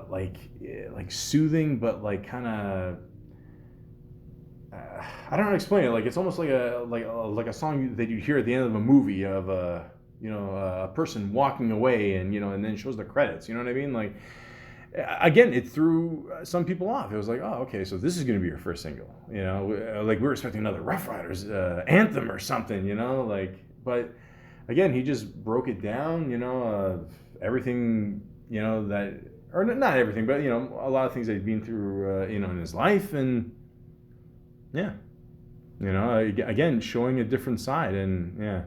like soothing, but like kind of I don't know how to explain it. Like it's almost like a song that you hear at the end of a movie of a person walking away, and and then shows the credits. You know what I mean? Like again, it threw some people off. It was like, oh, okay, so this is going to be your first single. Like we were expecting another Rough Riders anthem or something. Like, but again, he just broke it down. Everything. That, or not everything, but a lot of things that he'd been through. In his life, and yeah, again, showing a different side, and yeah.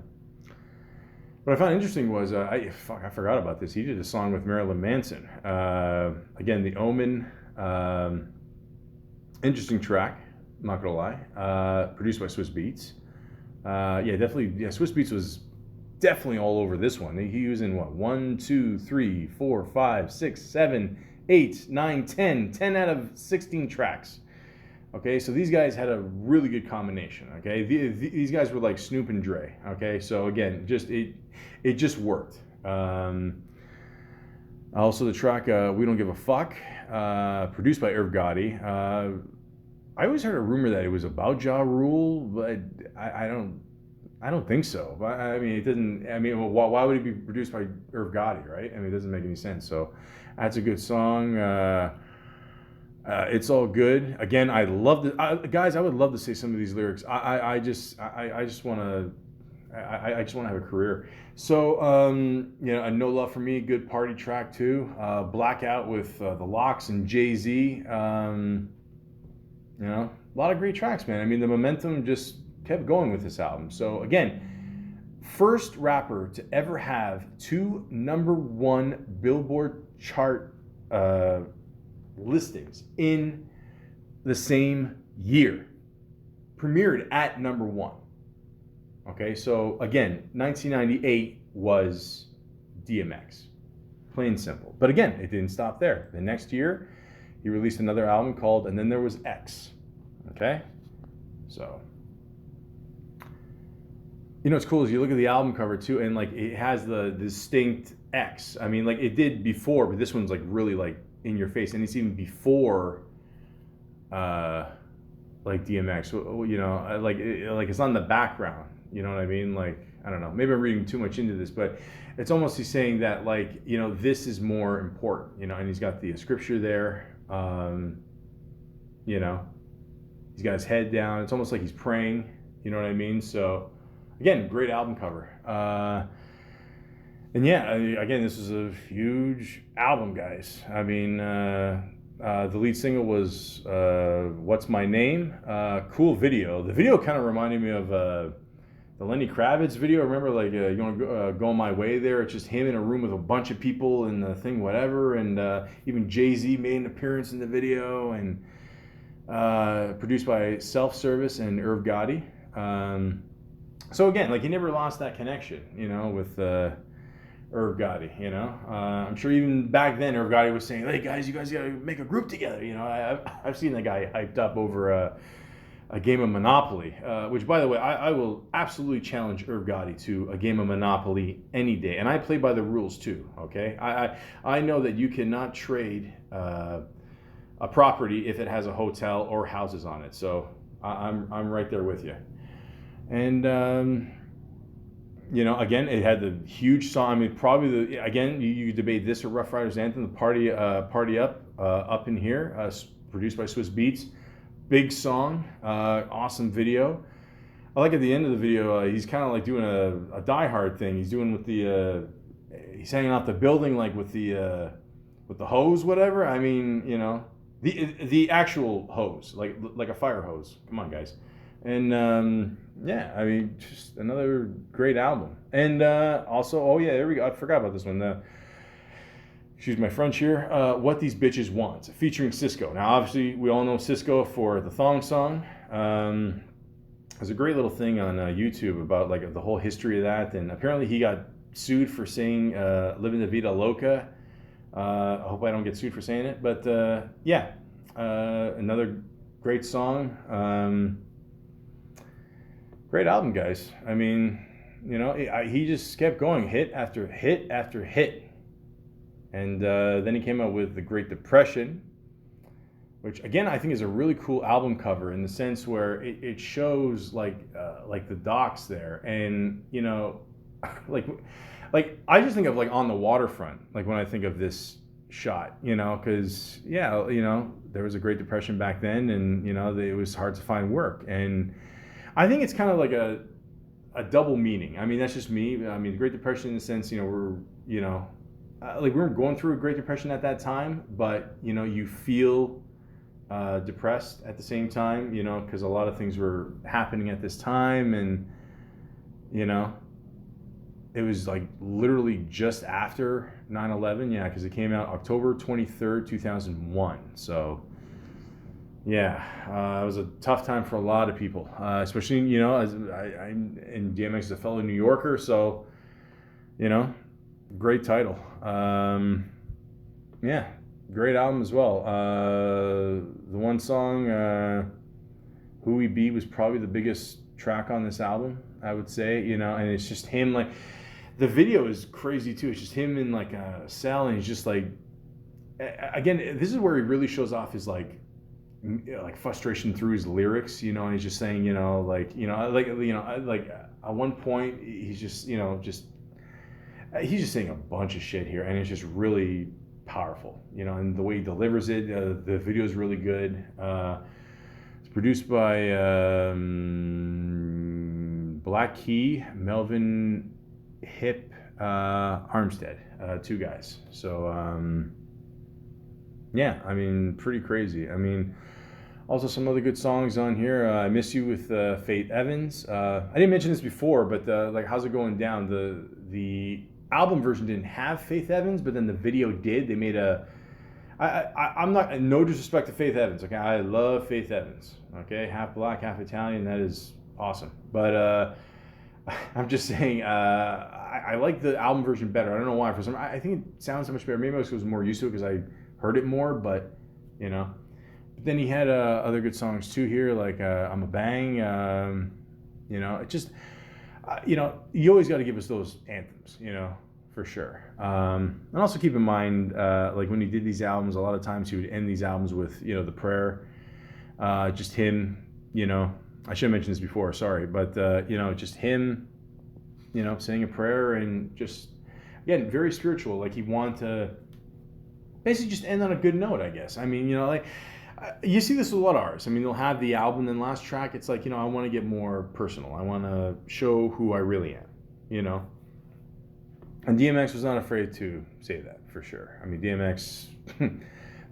What I found interesting was, I forgot about this. He did a song with Marilyn Manson. Again, The Omen. Interesting track, I'm not gonna lie. Produced by Swiss Beats. Yeah, definitely. Yeah, Swiss Beats was definitely all over this one. He was in what? 1, 2, 3, 4, 5, 6, 7, 8, 9, 10. 10 out of 16 tracks. Okay, so these guys had a really good combination. Okay, these guys were like Snoop and Dre. Okay, so again, it just worked. Also, the track "We Don't Give a Fuck," produced by Irv Gotti. I always heard a rumor that it was about Ja Rule, but I don't think so. But I mean, it doesn't. I mean, why would it be produced by Irv Gotti, right? I mean, it doesn't make any sense. So that's a good song. It's all good. Again, I love the guys. I would love to say some of these lyrics. I just want to. I just want to have a career. So a No Love for Me, good party track too. Blackout with the Lox and Jay-Z. A lot of great tracks, man. I mean, the momentum just kept going with this album. So again, first rapper to ever have 2 #1 Billboard chart listings in the same year. Premiered at #1. Okay, so again, 1998 was DMX. Plain simple. But again, it didn't stop there. The next year, he released another album called And Then There Was X. Okay? So, what's cool is you look at the album cover too, and like it has the distinct X. I mean, like it did before, but this one's like really like in your face, and it's even before like DMX. Like it's on the background. You know what I mean? Like, I don't know. Maybe I'm reading too much into this, but it's almost he's saying that, like, this is more important, and he's got the scripture there. He's got his head down. It's almost like he's praying. You know what I mean? So, again, great album cover. And yeah, again, this is a huge album, guys. I mean, the lead single was What's My Name? Cool video. The video kind of reminded me of the Lenny Kravitz video. Remember, like, you want to go my way there? It's just him in a room with a bunch of people and the thing, whatever. And even Jay-Z made an appearance in the video, and produced by Self Service and Irv Gotti. So again, like, he never lost that connection, with Irv Gotti. I'm sure even back then Irv Gotti was saying, "Hey guys, you guys gotta make a group together." I've seen that guy hyped up over a game of Monopoly, which, by the way, I will absolutely challenge Irv Gotti to a game of Monopoly any day. And I play by the rules too, okay? I know that you cannot trade a property if it has a hotel or houses on it. So I'm right there with you. And, again, it had the huge song. I mean, probably again, you debate this or Rough Riders Anthem, the Party Up in Here, produced by Swiss Beats. Big song, awesome video. I like at the end of the video, he's kind of like doing a Die Hard thing. He's doing with he's hanging off the building like with the hose, whatever. I mean, the actual hose, like a fire hose. Come on, guys. And yeah, I mean, just another great album. And also, oh yeah, there we go. I forgot about this one. Excuse my French here. What These Bitches Want, featuring Cisco. Now, obviously, we all know Cisco for the Thong Song. There's a great little thing on YouTube about like the whole history of that, and apparently he got sued for saying "Living La Vida Loca." I hope I don't get sued for saying it, but yeah, another great song. Great album, guys. I mean, he just kept going, hit after hit after hit. And then he came out with The Great Depression, which again I think is a really cool album cover in the sense where it shows like the docks there, and like I just think of like on the waterfront, like when I think of this shot, because there was a Great Depression back then, and it was hard to find work, and I think it's kind of like a double meaning. I mean, that's just me. I mean, the Great Depression in the sense, like we weren't going through a Great Depression at that time, but you feel depressed at the same time, because a lot of things were happening at this time, and it was like literally just after 9/11, yeah, because it came out October 23rd, 2001. So yeah, it was a tough time for a lot of people, especially as and DMX is a fellow New Yorker, so great title. Yeah, great album as well. The one song, Who We Be, was probably the biggest track on this album, I would say, and it's just him, like, the video is crazy too. It's just him in like a cell, and he's just like, again, this is where he really shows off his like frustration through his lyrics, and he's just saying, like at one point he's just, he's just saying a bunch of shit here, and it's just really powerful, and the way he delivers it. The video is really good. It's produced by Black Key, Melvin Hip, Armstead, two guys. So yeah, I mean, pretty crazy. I mean, also some other good songs on here. I Miss You with Faith Evans. I didn't mention this before, but like, How's It Going Down? The album version didn't have Faith Evans, but then the video did. They made I'm not, no disrespect to Faith Evans, okay? I love Faith Evans, okay? Half black, half Italian, that is awesome. But I'm just saying, I like the album version better. I don't know why. For some, I think it sounds so much better. Maybe I was more used to it because I heard it more, but But then he had other good songs too here, like I'm a Bang. It just, you always got to give us those anthems, for sure. And also keep in mind, like when he did these albums, a lot of times he would end these albums with, the prayer, just him, I should have mentioned this before, sorry, but, just him, saying a prayer, and just, again, very spiritual. Like he wanted to basically just end on a good note, I guess. I mean, like, you see this with a lot of artists. I mean, they'll have the album, and last track, it's like, I want to get more personal. I want to show who I really am, And DMX was not afraid to say that, for sure. I mean, DMX,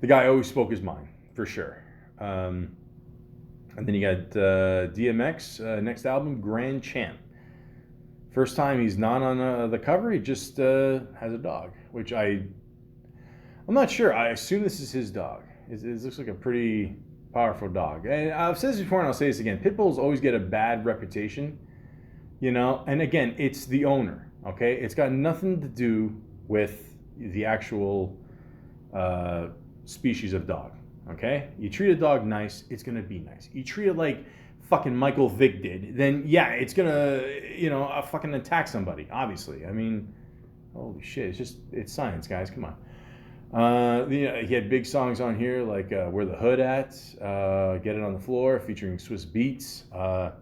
the guy always spoke his mind, for sure. And then you got DMX, next album, Grand Champ. First time he's not on the cover, he just has a dog, which I'm not sure. I assume this is his dog. It looks like a pretty powerful dog. And I've said this before, and I'll say this again. Pit bulls always get a bad reputation, And again, it's the owner, okay? It's got nothing to do with the actual species of dog, okay? You treat a dog nice, it's going to be nice. You treat it like fucking Michael Vick did, then yeah, it's going to, fucking attack somebody, obviously. I mean, holy shit, it's science, guys, come on. He had big songs on here like Where the Hood At, Get It on the Floor, featuring Swiss Beats. Where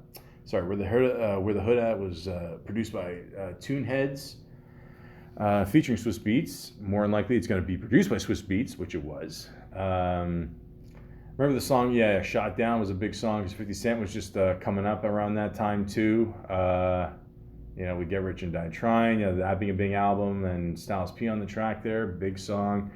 the Hood At was produced by Tuneheads, featuring Swiss Beats. More than likely, it's going to be produced by Swiss Beats, which it was. Remember the song? Yeah, Shot Down was a big song because 50 Cent was just coming up around that time too. We Get Rich and Die Trying, that being a big album, and Styles P on the track there, big song.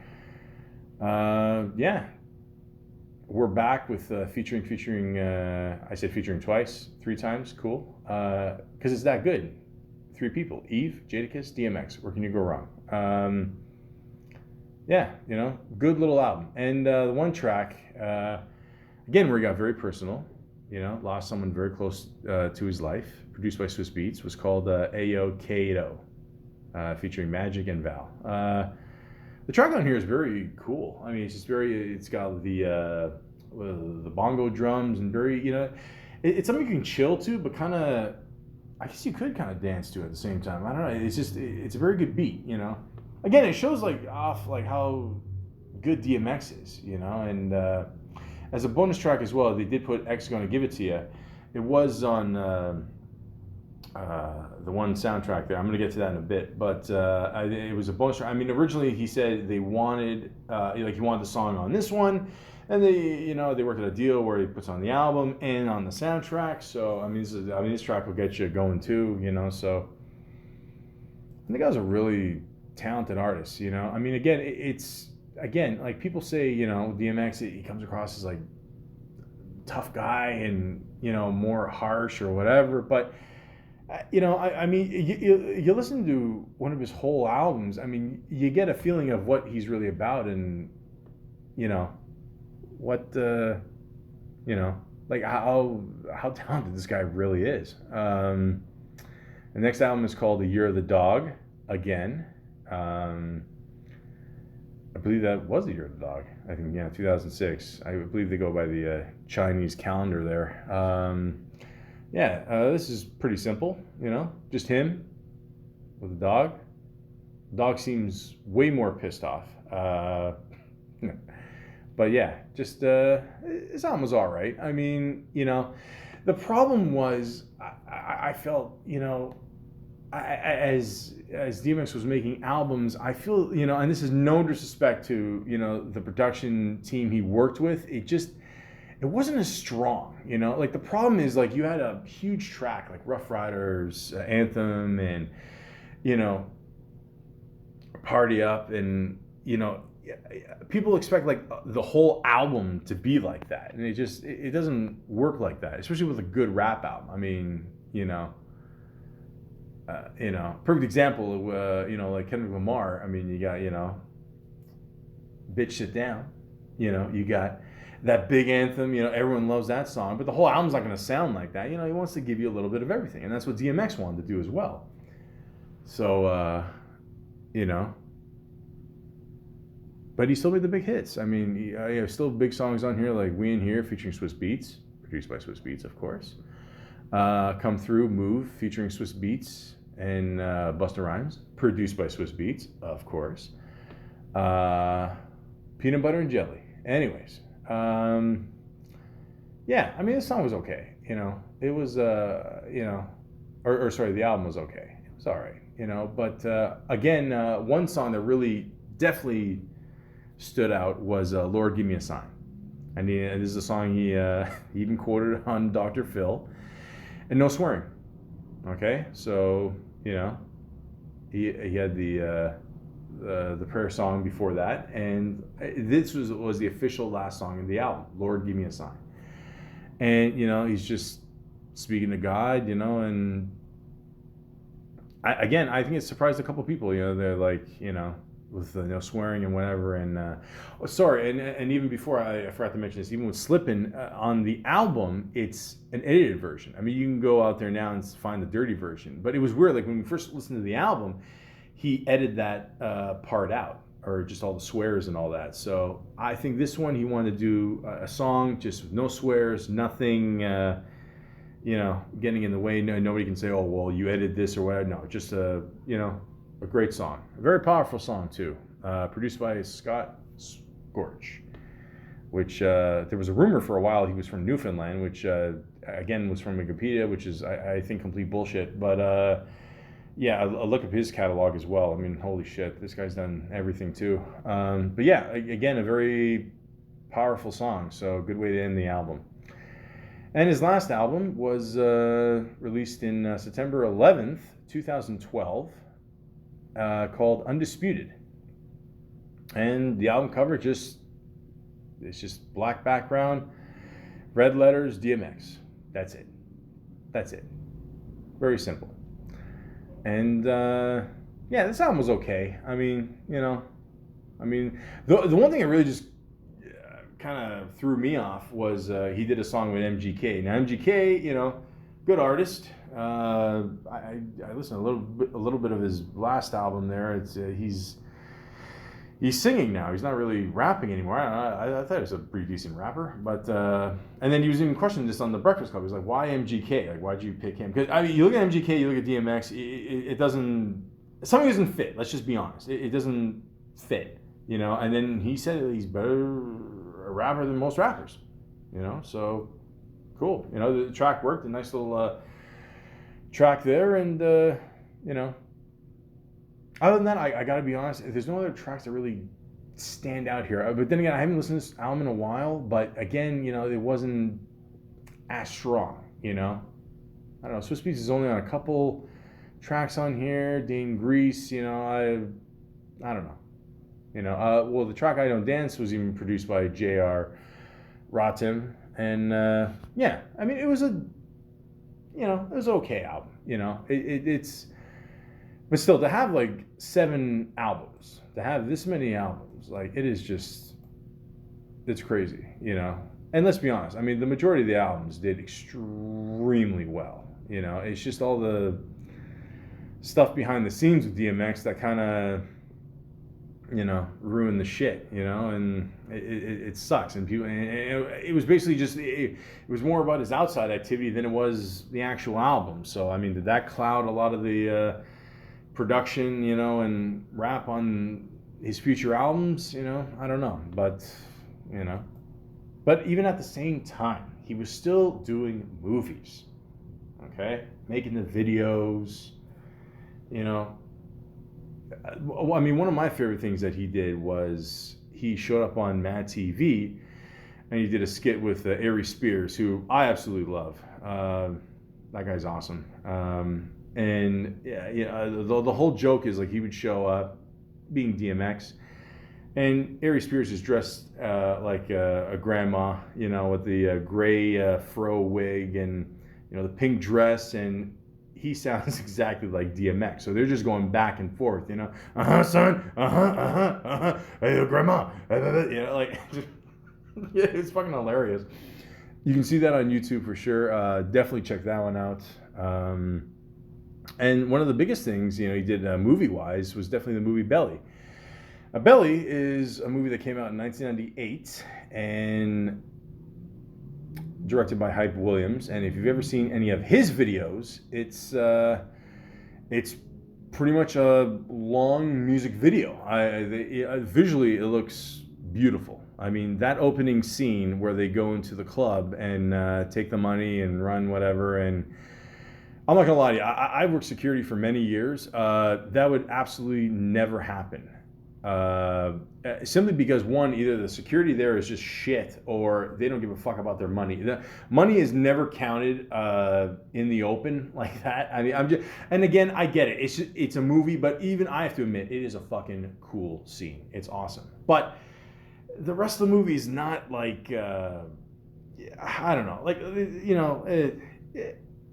We're back with featuring. I said featuring twice, 3 times, cool. Because it's that good. 3 people: Eve, Jadakiss, DMX. Where can you go wrong? Good little album. And the one track, again, where he got very personal. Lost someone very close to his life. Produced by Swiss Beats, was called Ayo Kato, featuring Magic and Val. The track on here is very cool. I mean, it's got the bongo drums and very, it's something you can chill to, but kind of, I guess you could kind of dance to at the same time. I don't know. It's just, it's a very good beat, you know. Again, it shows like off like how good DMX is, you know. And as a bonus track as well, they did put X Gonna Give It To You. It was on the one soundtrack there. I'm going to get to that in a bit, but it was a bonus track. I mean, originally he said they wanted, like he wanted the song on this one, and they worked out a deal where he puts on the album and on the soundtrack. So I mean, this track will get you going too, you know. So I think I was a really talented artist, you know. I mean, again, it's like people say, you know, DMX, he comes across as like tough guy and, you know, more harsh or whatever, but you know, I mean, you listen to one of his whole albums. I mean, you get a feeling of what he's really about, and you know, what you know, like how talented this guy really is. The next album is called "The Year of the Dog." Again, I believe that was the Year of the Dog. I think 2006. I believe they go by the Chinese calendar there. This is pretty simple, you know, just him with a dog. The dog seems way more pissed off. But yeah, just his album was all right. I mean, you know, the problem was I felt, you know, as DMX was making albums, I feel, you know, and this is no disrespect to, you know, the production team he worked with, it wasn't as strong, you know. Like the problem is, like, you had a huge track like Rough Riders, Anthem, and you know, Party Up, and you know, people expect like the whole album to be like that, and it doesn't work like that, especially with a good rap album. I mean, you know, perfect example of you know, like Kendrick Lamar. I mean, you got, you know, Bitch Sit Down, you know, you got that big anthem, you know, everyone loves that song, but the whole album's not going to sound like that. You know, he wants to give you a little bit of everything, and that's what DMX wanted to do as well. So, you know, but he still made the big hits. I mean, he have still big songs on here like We In Here featuring Swiss Beats, produced by Swiss Beats, of course. Come Through, Move featuring Swiss Beats and Busta Rhymes, produced by Swiss Beats, of course. Peanut Butter and Jelly. Anyways. Yeah, I mean, this song was okay, you know. It was, you know, or sorry, the album was okay. It was all right, you know. But again, one song that really definitely stood out was Lord Give Me a Sign. And this is a song he even quoted on Dr. Phil. And no swearing, okay? So, you know, he had the prayer song before that, and this was the official last song in the album, Lord Give Me a Sign. And you know, he's just speaking to God, you know. And I think it surprised a couple people, you know. They're like, you know, with no swearing and whatever. And and even before, I forgot to mention this, even with Slippin' on the album, it's an edited version. I mean, you can go out there now and find the dirty version, but it was weird, like when we first listened to the album, he edited that part out, or just all the swears and all that. So I think this one, he wanted to do a song just with no swears, nothing, you know, getting in the way. Nobody can say, oh, well, you edited this or whatever. No, just a great song. A very powerful song, too. Produced by Scott Storch, which there was a rumor for a while he was from Newfoundland, which, again, was from Wikipedia, which is, I think, complete bullshit. But, yeah, I'll look up his catalog as well. I mean, holy shit, this guy's done everything too. But yeah, again, a very powerful song. So good way to end the album. And his last album was released in September 11th, 2012, called Undisputed. And the album cover it's just black background, red letters, DMX. That's it. Very simple. And yeah, this album was okay. I mean, you know, the one thing that really just kind of threw me off was he did a song with MGK. Now MGK, you know, good artist. I listened a little bit of his last album there. It's he's singing now. He's not really rapping anymore. I thought he was a pretty decent rapper, but and then he was even questioning this on the Breakfast Club. He was like, "Why MGK? Like, why'd you pick him?" Because I mean, you look at MGK, you look at DMX, it doesn't. Something doesn't fit. Let's just be honest. It doesn't fit, you know. And then he said that he's better a rapper than most rappers, you know. So cool, you know. The track worked. A nice little track there, and you know. Other than that, I gotta be honest, there's no other tracks that really stand out here. But then again, I haven't listened to this album in a while, but again, you know, it wasn't as strong, you know? I don't know, Swiss Beats is only on a couple tracks on here, Dane Grease, you know, I don't know. You know, well, the track I Don't Dance was even produced by J.R. Rotem, and yeah, I mean, it was an okay album, you know? It's... But still, to have like 7 albums, to have this many albums, like it is just, it's crazy, you know? And let's be honest, I mean, the majority of the albums did extremely well, you know? It's just all the stuff behind the scenes with DMX that kind of, you know, ruined the shit, you know? And it sucks. And people, it was basically just, it was more about his outside activity than it was the actual album. So, I mean, did that cloud a lot of the, production, you know, and rap on his future albums, you know, I don't know, but, you know, but even at the same time, he was still doing movies, okay, making the videos, you know. I mean, one of my favorite things that he did was he showed up on Mad TV and he did a skit with Ari Spears, who I absolutely love. That guy's awesome. And yeah, you know, the whole joke is like he would show up, being DMX, and Ari Spears is dressed like a grandma, you know, with the gray fro wig and, you know, the pink dress, and he sounds exactly like DMX. So they're just going back and forth, you know, son, hey, grandma, you know, like, yeah, it's fucking hilarious. You can see that on YouTube for sure. Definitely check that one out. And one of the biggest things, you know, he did movie-wise was definitely the movie Belly. Belly is a movie that came out in 1998 and directed by Hype Williams. And if you've ever seen any of his videos, it's pretty much a long music video. Visually, it looks beautiful. I mean, that opening scene where they go into the club and take the money and run whatever, and I'm not gonna lie to you, I worked security for many years. That would absolutely never happen. Simply because, one, either the security there is just shit or they don't give a fuck about their money. The money is never counted in the open like that. I mean, and again, I get it. It's a movie, but even I have to admit, it is a fucking cool scene. It's awesome. But the rest of the movie is not like, I don't know, like, you know,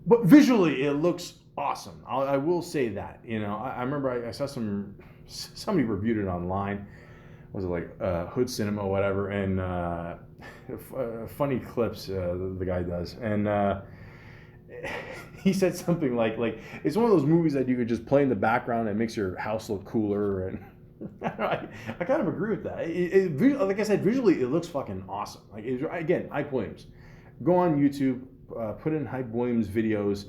but visually, it looks awesome. I will say that. You know, I remember I saw somebody reviewed it online. Was it like Hood Cinema or whatever? And funny clips the guy does. And he said something like it's one of those movies that you could just play in the background and makes your house look cooler. And I kind of agree with that. Like I said, visually, it looks fucking awesome. Like, again, Hype Williams. Go on YouTube. Put in Hype Williams videos,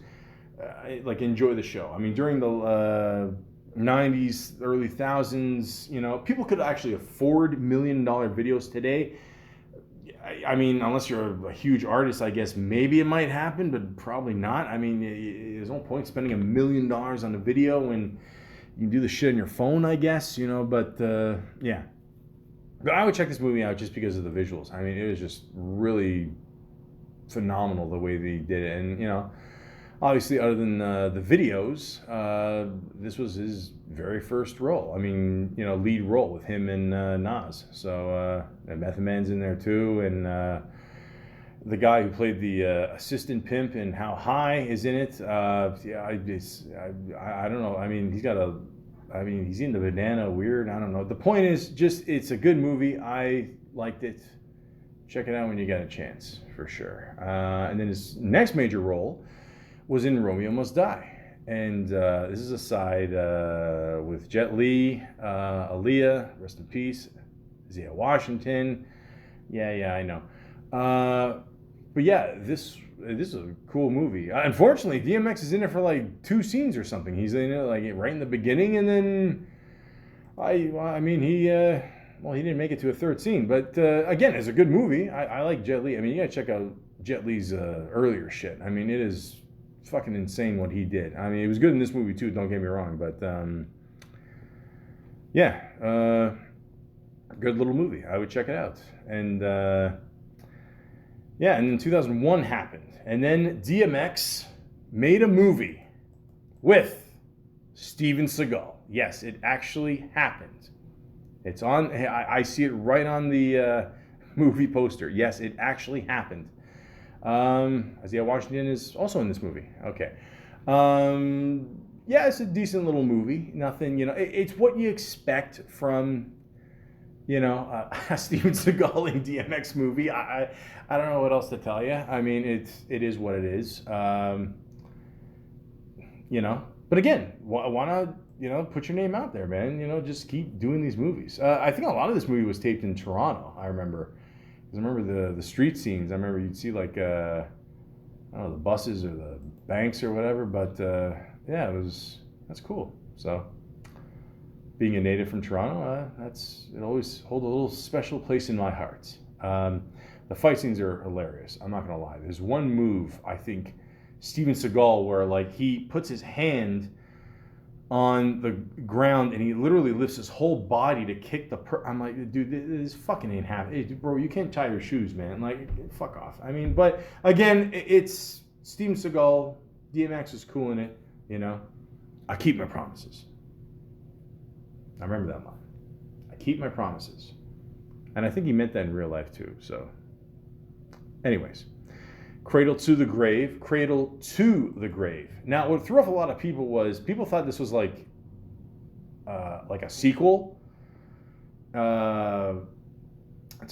like, enjoy the show. I mean, during the 90s, early thousands, you know, people could actually afford $1 million videos today. I mean, unless you're a huge artist, I guess maybe it might happen, but probably not. I mean, there's no point spending $1 million on a video when you can do the shit on your phone, I guess, you know, but yeah. But I would check this movie out just because of the visuals. I mean, it was just really phenomenal the way they did it. And, you know, obviously, other than the videos, this was his very first role. I mean, you know, lead role with him and Nas. So Method Man's in there too, and the guy who played the assistant pimp in How High is in it. Yeah, I don't know. I mean, he's in the Banana Weird. I don't know. The point is, just, it's a good movie. I liked it. Check it out when you get a chance, for sure. And then his next major role was in Romeo Must Die. And this is a side with Jet Li, Aaliyah, rest in peace, Isaiah Washington. Yeah, I know. But yeah, this is a cool movie. Unfortunately, DMX is in it for like 2 scenes or something. He's in it like right in the beginning, and then I mean he didn't make it to a 3rd scene. But again, it's a good movie. I like Jet Li. I mean, you gotta check out Jet Li's earlier shit. I mean, it is fucking insane what he did. I mean, it was good in this movie too. Don't get me wrong, but yeah, good little movie. I would check it out. And yeah, and then 2001 happened, and then DMX made a movie with Steven Seagal. Yes, it actually happened. It's on. I see it right on the movie poster. Yes, it actually happened. Isaiah Washington is also in this movie. Okay. Yeah, it's a decent little movie. Nothing, it's what you expect from, a Steven Seagal and DMX movie. I don't know what else to tell you. I mean, it is what it is. But again, why not, put your name out there, man. Just keep doing these movies. I think a lot of this movie was taped in Toronto, I remember. Because I remember the street scenes. I remember you'd see like, I don't know, the buses or the banks or whatever. But yeah, that's cool. So being a native from Toronto, it always holds a little special place in my heart. The fight scenes are hilarious. I'm not going to lie. There's one move, I think, Steven Seagal, where like he puts his hand on the ground and he literally lifts his whole body to kick I'm like, dude, this fucking ain't happening. Hey, bro, you can't tie your shoes, man. Like, fuck off. I mean, but again, it's Steven Seagal. DMX is cool in it, I keep my promises. I remember that line. I keep my promises. And I think he meant that in real life too. So anyways, Cradle to the Grave. Now, what threw off a lot of people was people thought this was like a sequel to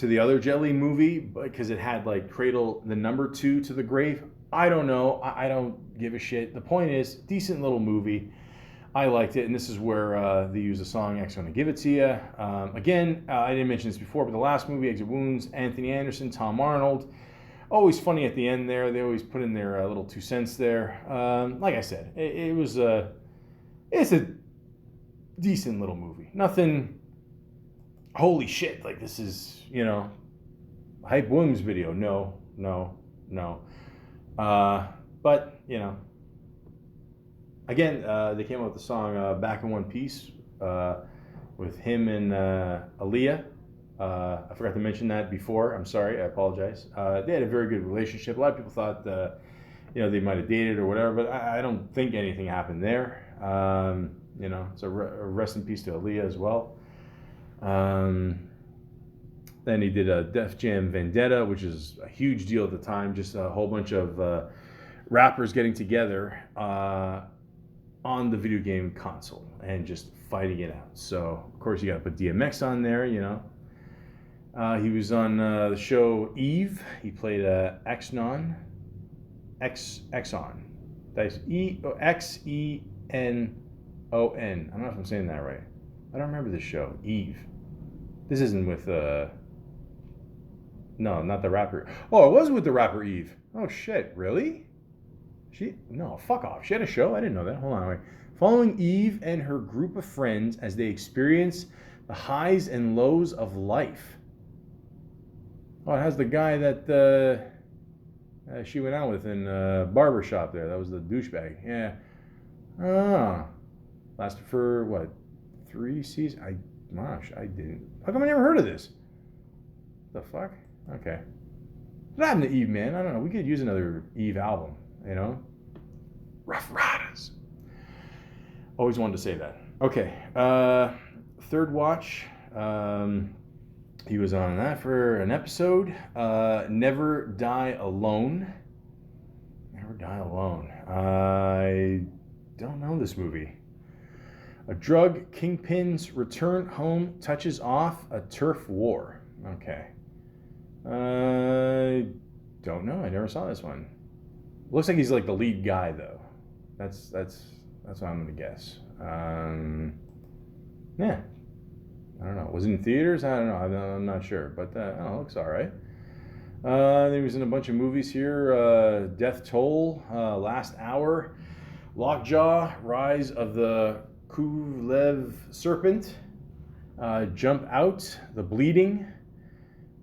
the other Jet Li movie because it had like Cradle, the number 2 to the Grave. I don't know. I don't give a shit. The point is, decent little movie. I liked it, and this is where they use the song X Gonna Give It To You. Again, I didn't mention this before, but the last movie, Exit Wounds, Anthony Anderson, Tom Arnold. Always funny at the end there. They always put in their little 2 cents there. Like I said, it's a decent little movie. Nothing, holy shit, like this is, Hype Williams video. No. But, again, they came up with the song Back in One Piece with him and Aaliyah. I forgot to mention that before. I'm sorry. I apologize. They had a very good relationship. A lot of people thought, they might have dated or whatever, but I don't think anything happened there. So rest in peace to Aaliyah as well. Then he did a Def Jam Vendetta, which is a huge deal at the time. Just a whole bunch of rappers getting together on the video game console and just fighting it out. So, of course, you got to put DMX on there, He was on the show Eve. He played Exxon. That's Xenon. I don't know if I'm saying that right. I don't remember this show, Eve. This isn't with, no, not the rapper. Oh, it was with the rapper Eve. Oh, shit, really? No, fuck off. She had a show? I didn't know that. Hold on, wait. Following Eve and her group of friends as they experience the highs and lows of life. Oh, it has the guy that she went out with in barbershop there. That was the douchebag. Yeah. Oh. Lasted for, what, 3 seasons? I didn't. How come I never heard of this? The fuck? Okay. What happened to Eve, man? I don't know. We could use another Eve album, Rough Riders. Always wanted to say that. Okay. Third Watch. He was on that for an episode. Never Die Alone. Never Die Alone. I don't know this movie. A drug kingpin's return home touches off a turf war. Okay. I don't know. I never saw this one. Looks like he's like the lead guy though. That's That's what I'm gonna guess. Yeah, I don't know. Was it in theaters? I don't know. I'm not sure, but it looks all right. He was in a bunch of movies here. Death Toll, Last Hour, Lockjaw, Rise of the Kulev Serpent, Jump Out, The Bleeding,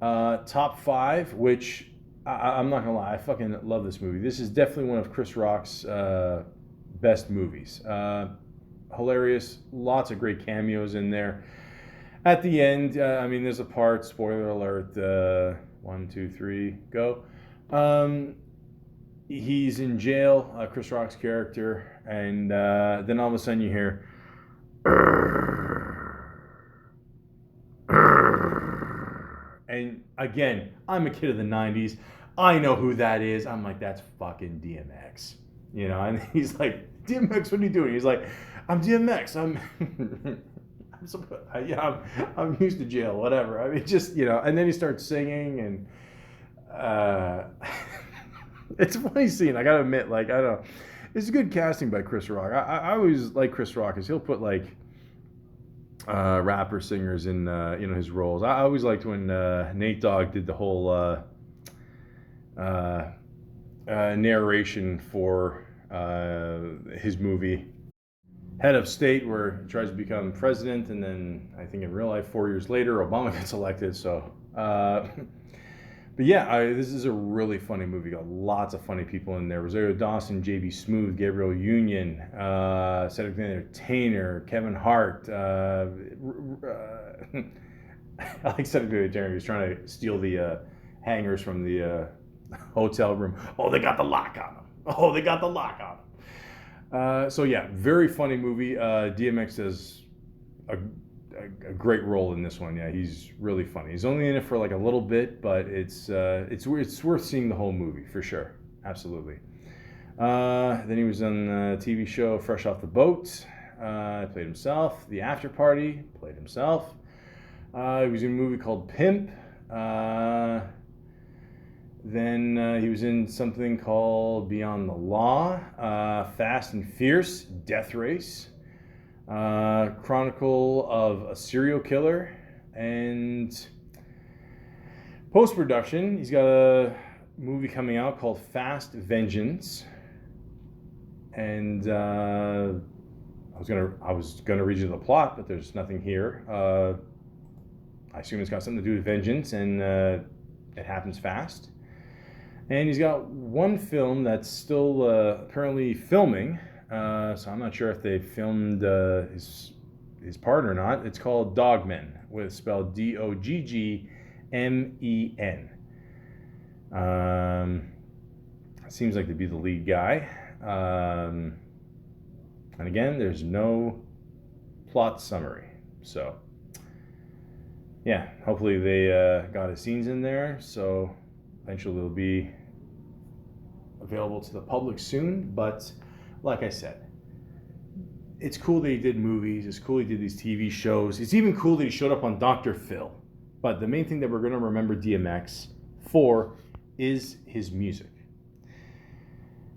Top 5, which I'm not gonna lie, I fucking love this movie. This is definitely one of Chris Rock's best movies. Hilarious, lots of great cameos in there. At the end, I mean, there's a part, spoiler alert, 1, 2, 3, go. He's in jail, Chris Rock's character, and then all of a sudden you hear, and again, I'm a kid of the 90s. I know who that is. I'm like, that's fucking DMX. You know, and he's like, DMX, what are you doing? He's like, I'm DMX. I'm used to jail, whatever. I mean, just, you know, and then he starts singing, and it's a funny scene. I gotta admit, like, I don't know, it's good casting by Chris Rock. I always like Chris Rock because he'll put like rapper singers in you know, his roles. I always liked when Nate Dogg did the whole narration for his movie Head of State, where he tries to become president, and then I think in real life 4 years later Obama gets elected. So but yeah, this is a really funny movie. Got lots of funny people in there. Rosario Dawson, JB Smoove, Gabriel Union, Cedric the Entertainer, Kevin Hart. I like Cedric the Entertainer. He was trying to steal the hangers from the hotel room. Oh, they got the lock on them. Oh, they got the lock on them. So yeah, very funny movie. DMX does a great role in this one. Yeah, he's really funny. He's only in it for like a little bit, but it's worth seeing the whole movie for sure. Absolutely. Then he was on the TV show Fresh Off the Boat. Played himself. The After Party, played himself. He was in a movie called Pimp. Then he was in something called Beyond the Law, Fast and Fierce, Death Race, Chronicle of a Serial Killer, and post-production, he's got a movie coming out called Fast Vengeance. And I was gonna read you the plot, but there's nothing here. I assume it's got something to do with vengeance, and it happens fast. And he's got one film that's still apparently filming, so I'm not sure if they filmed his part or not. It's called Dogmen, spelled Doggmen. Seems like to be the lead guy. And again, there's no plot summary. So, yeah, hopefully they got his scenes in there. So eventually they'll be available to the public soon. But like I said, it's cool that he did movies. It's cool he did these TV shows. It's even cool that he showed up on Dr. Phil. But the main thing that we're going to remember DMX for is his music.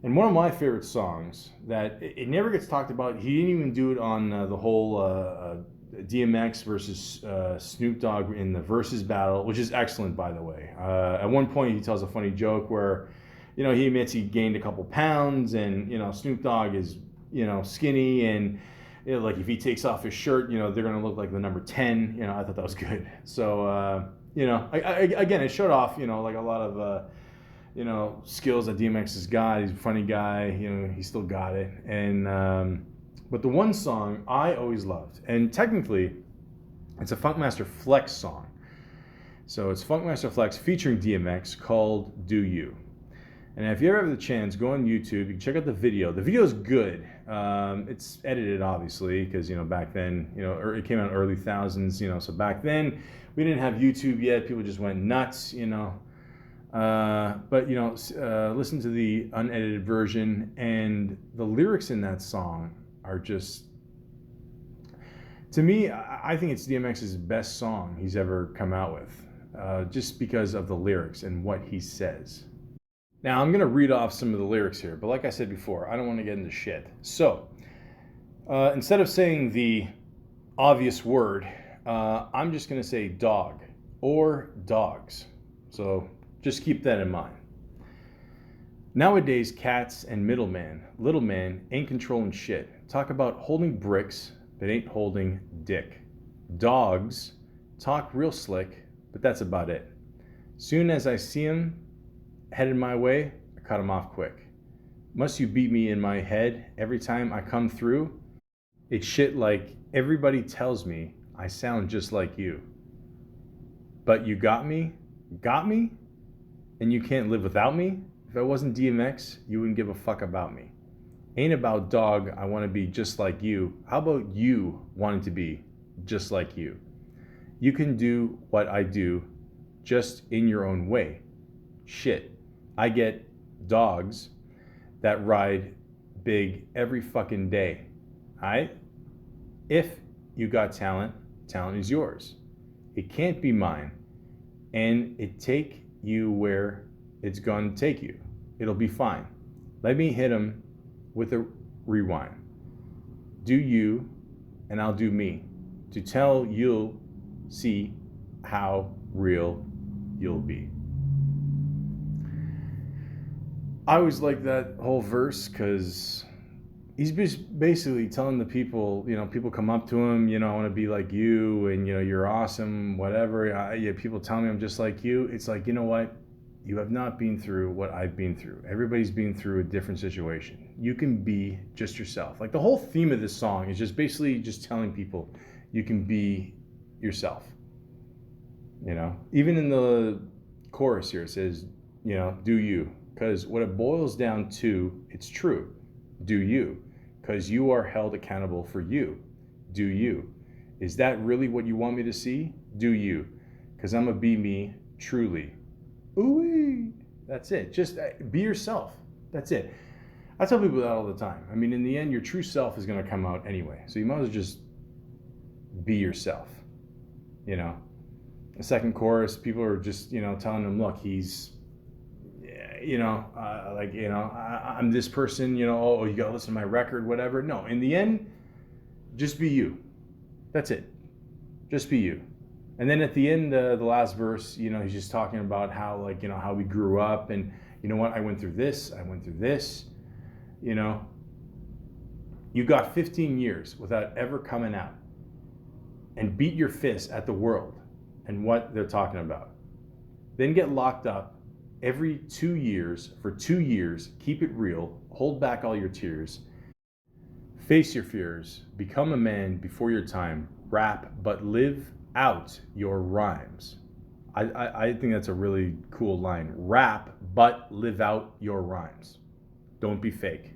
And one of my favorite songs that it never gets talked about, he didn't even do it on the whole DMX versus Snoop Dogg in the Versus battle, which is excellent, by the way. At one point, he tells a funny joke where, you know, he admits he gained a couple pounds, and, you know, Snoop Dogg is, you know, skinny, and, you know, like if he takes off his shirt, you know, they're going to look like the number 10. You know, I thought that was good. So, you know, again, it showed off, you know, like a lot of, you know, skills that DMX has got. He's a funny guy, you know, he still got it. And, but the one song I always loved, and technically it's a Funkmaster Flex song. So it's Funkmaster Flex featuring DMX called Do You. And if you ever have the chance, go on YouTube, you can check out the video. The video is good. It's edited, obviously, because, you know, back then, you know, it came out early thousands, you know, so back then we didn't have YouTube yet. People just went nuts, you know. But, you know, listen to the unedited version, and the lyrics in that song are just, to me, I think it's DMX's best song he's ever come out with, just because of the lyrics and what he says. Now, I'm going to read off some of the lyrics here, but like I said before, I don't want to get into shit. So, Instead of saying the obvious word, I'm just going to say dog or dogs. So just keep that in mind. Nowadays, cats and little man ain't controlling shit. Talk about holding bricks, but ain't holding dick. Dogs talk real slick, but that's about it. Soon as I see 'em headed my way, I cut 'em off quick. Must you beat me in my head every time I come through? It's shit like everybody tells me I sound just like you. But you got me, and you can't live without me? If I wasn't DMX, you wouldn't give a fuck about me. Ain't about dog, I want to be just like you. How about you wanting to be just like you? You can do what I do just in your own way. Shit, I get dogs that ride big every fucking day. Alright? If you got talent, talent is yours. It can't be mine. And it take you where it's gonna take you. It'll be fine. Let me hit him with a rewind. Do you, and I'll do me. To tell you'll see how real you'll be. I always like that whole verse because he's basically telling the people, people come up to him, I want to be like you, and you're awesome, whatever. People tell me I'm just like you. It's like, you know what? You have not been through what I've been through. Everybody's been through a different situation. You can be just yourself. Like the whole theme of this song is just basically just telling people you can be yourself. Even in the chorus here, it says, do you. Because what it boils down to, it's true. Do you. Because you are held accountable for you. Do you. Is that really what you want me to see? Do you. Because I'm going to be me truly. Ooh-wee. That's it. Just be yourself. That's it. I tell people that all the time. I mean, in the end, your true self is going to come out anyway. So you might as well just be yourself. The second chorus, people are just, telling him, look, he's, I'm this person, oh, you got to listen to my record, whatever. No, in the end, just be you. That's it. Just be you. And then at the end, the last verse, he's just talking about how, how we grew up and, you know what, I went through this. You got 15 years without ever coming out and beat your fist at the world and what they're talking about. Then get locked up every 2 years for 2 years, keep it real, hold back all your tears, face your fears, become a man before your time, rap, but live out your rhymes. I think that's a really cool line. Rap, but live out your rhymes. Don't be fake.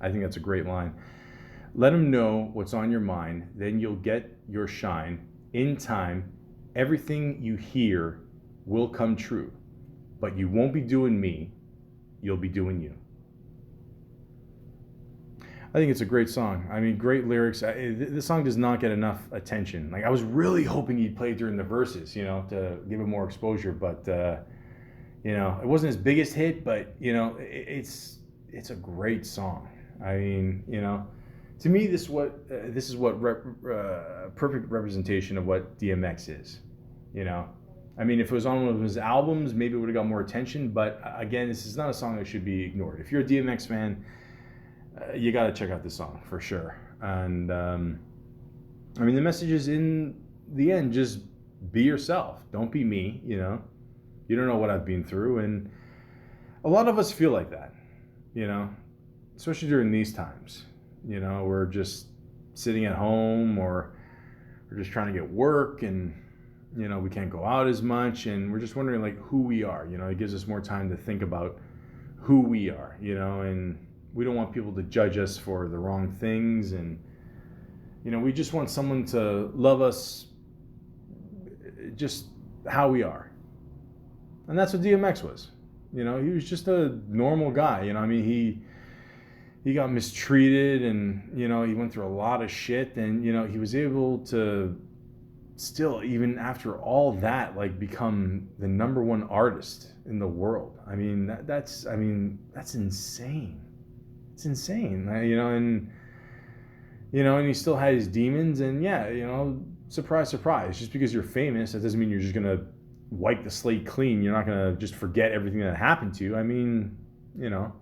I think that's a great line. Let them know what's on your mind, then you'll get your shine. In time, everything you hear will come true. But you won't be doing me, you'll be doing you. I think it's a great song. I mean, great lyrics. This song does not get enough attention. Like I was really hoping he'd play during the verses, to give it more exposure. But it wasn't his biggest hit. But it's a great song. I mean, to me, this is what perfect representation of what DMX is. I mean, if it was on one of his albums, maybe it would have got more attention. But again, this is not a song that should be ignored. If you're a DMX fan, you got to check out this song for sure. And I mean, the message is in the end, just be yourself. Don't be me, You don't know what I've been through. And a lot of us feel like that, especially during these times. We're just sitting at home or we're just trying to get work and, we can't go out as much and we're just wondering like who we are. It gives us more time to think about who we are, and we don't want people to judge us for the wrong things. And, we just want someone to love us just how we are. And that's what DMX was. He was just a normal guy. I mean, he got mistreated and, he went through a lot of shit and, he was able to still, even after all that, like become the number one artist in the world. I mean, that's insane. It's insane, and you know, and he still had his demons. And yeah, you know, surprise, surprise. Just because you're famous, that doesn't mean you're just gonna wipe the slate clean. You're not gonna just forget everything that happened to you. I mean, you know,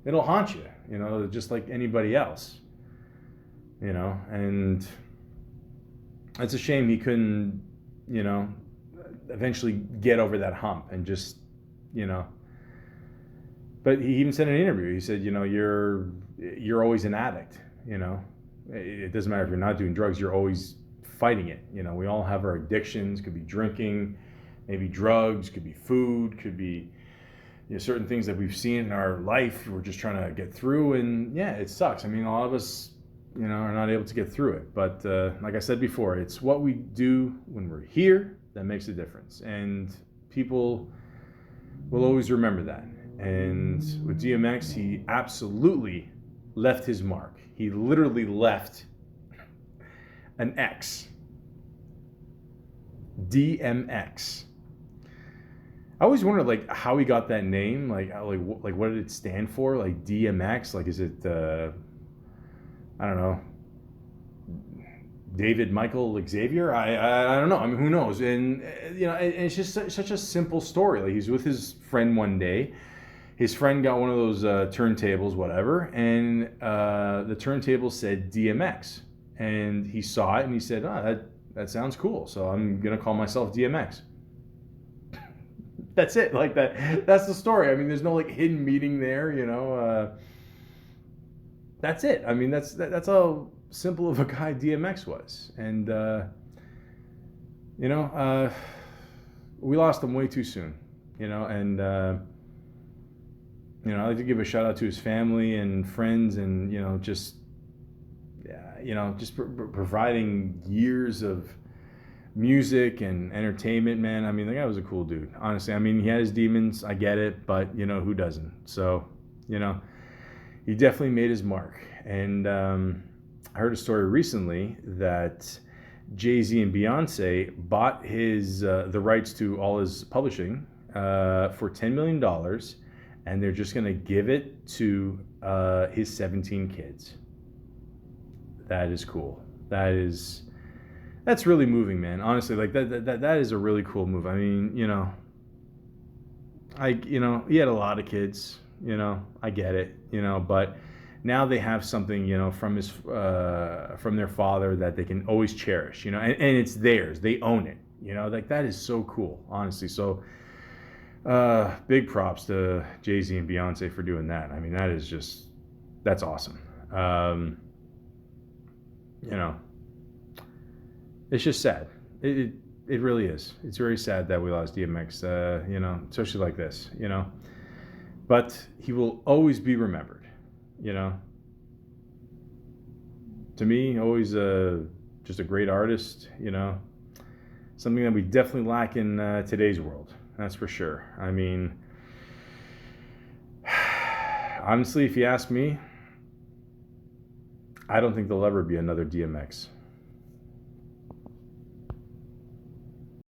it'll haunt you. You know, just like anybody else. You know, and it's a shame he couldn't, you know, eventually get over that hump and just, you know. But he even said in an interview, he said, you know, you're always an addict. You know, it doesn't matter if you're not doing drugs, you're always fighting it. You know, we all have our addictions. Could be drinking, maybe drugs, could be food, could be, you know, certain things that we've seen in our life. We're just trying to get through, and yeah, it sucks. I mean, a lot of us, you know, are not able to get through it. But like I said before, it's what we do when we're here that makes a difference, and people will always remember that. And with DMX, he absolutely left his mark. He literally left an X. DMX. I always wondered, like, how he got that name. Like what did it stand for? Like DMX. Like, is it I don't know, David Michael Xavier? I don't know. I mean, who knows? And you know, and it's just such a simple story. Like, he's with his friend one day. His friend got one of those turntables, whatever, and the turntable said DMX, and he saw it and he said, "Oh, that sounds cool. So I'm gonna call myself DMX." That's it. Like that. That's the story. I mean, there's no like hidden meaning there. You know. That's it. I mean, that's how simple of a guy DMX was, and you know, we lost him way too soon. You know, and you know, I'd like to give a shout out to his family and friends, and you know, just providing years of music and entertainment, man. I mean, the guy was a cool dude. Honestly, I mean, he had his demons. I get it, but you know, who doesn't? So, you know, he definitely made his mark. And I heard a story recently that Jay-Z and Beyonce bought his the rights to all his publishing for $10 million, and they're just going to give it to his 17 kids. That is cool. That's really moving, man. Honestly, like that is a really cool move. I mean, you know, he had a lot of kids, you know, I get it, you know, but now they have something, you know, from their father that they can always cherish, you know, and it's theirs. They own it, you know, like that is so cool, honestly. So big props to Jay-Z and Beyonce for doing that. I mean, that's awesome. You know, it's just sad. It really is. It's very sad that we lost DMX, you know, especially like this, you know. But he will always be remembered, you know. To me, always just a great artist, you know. Something that we definitely lack in today's world, that's for sure. I mean, honestly, if you ask me, I don't think there'll ever be another DMX.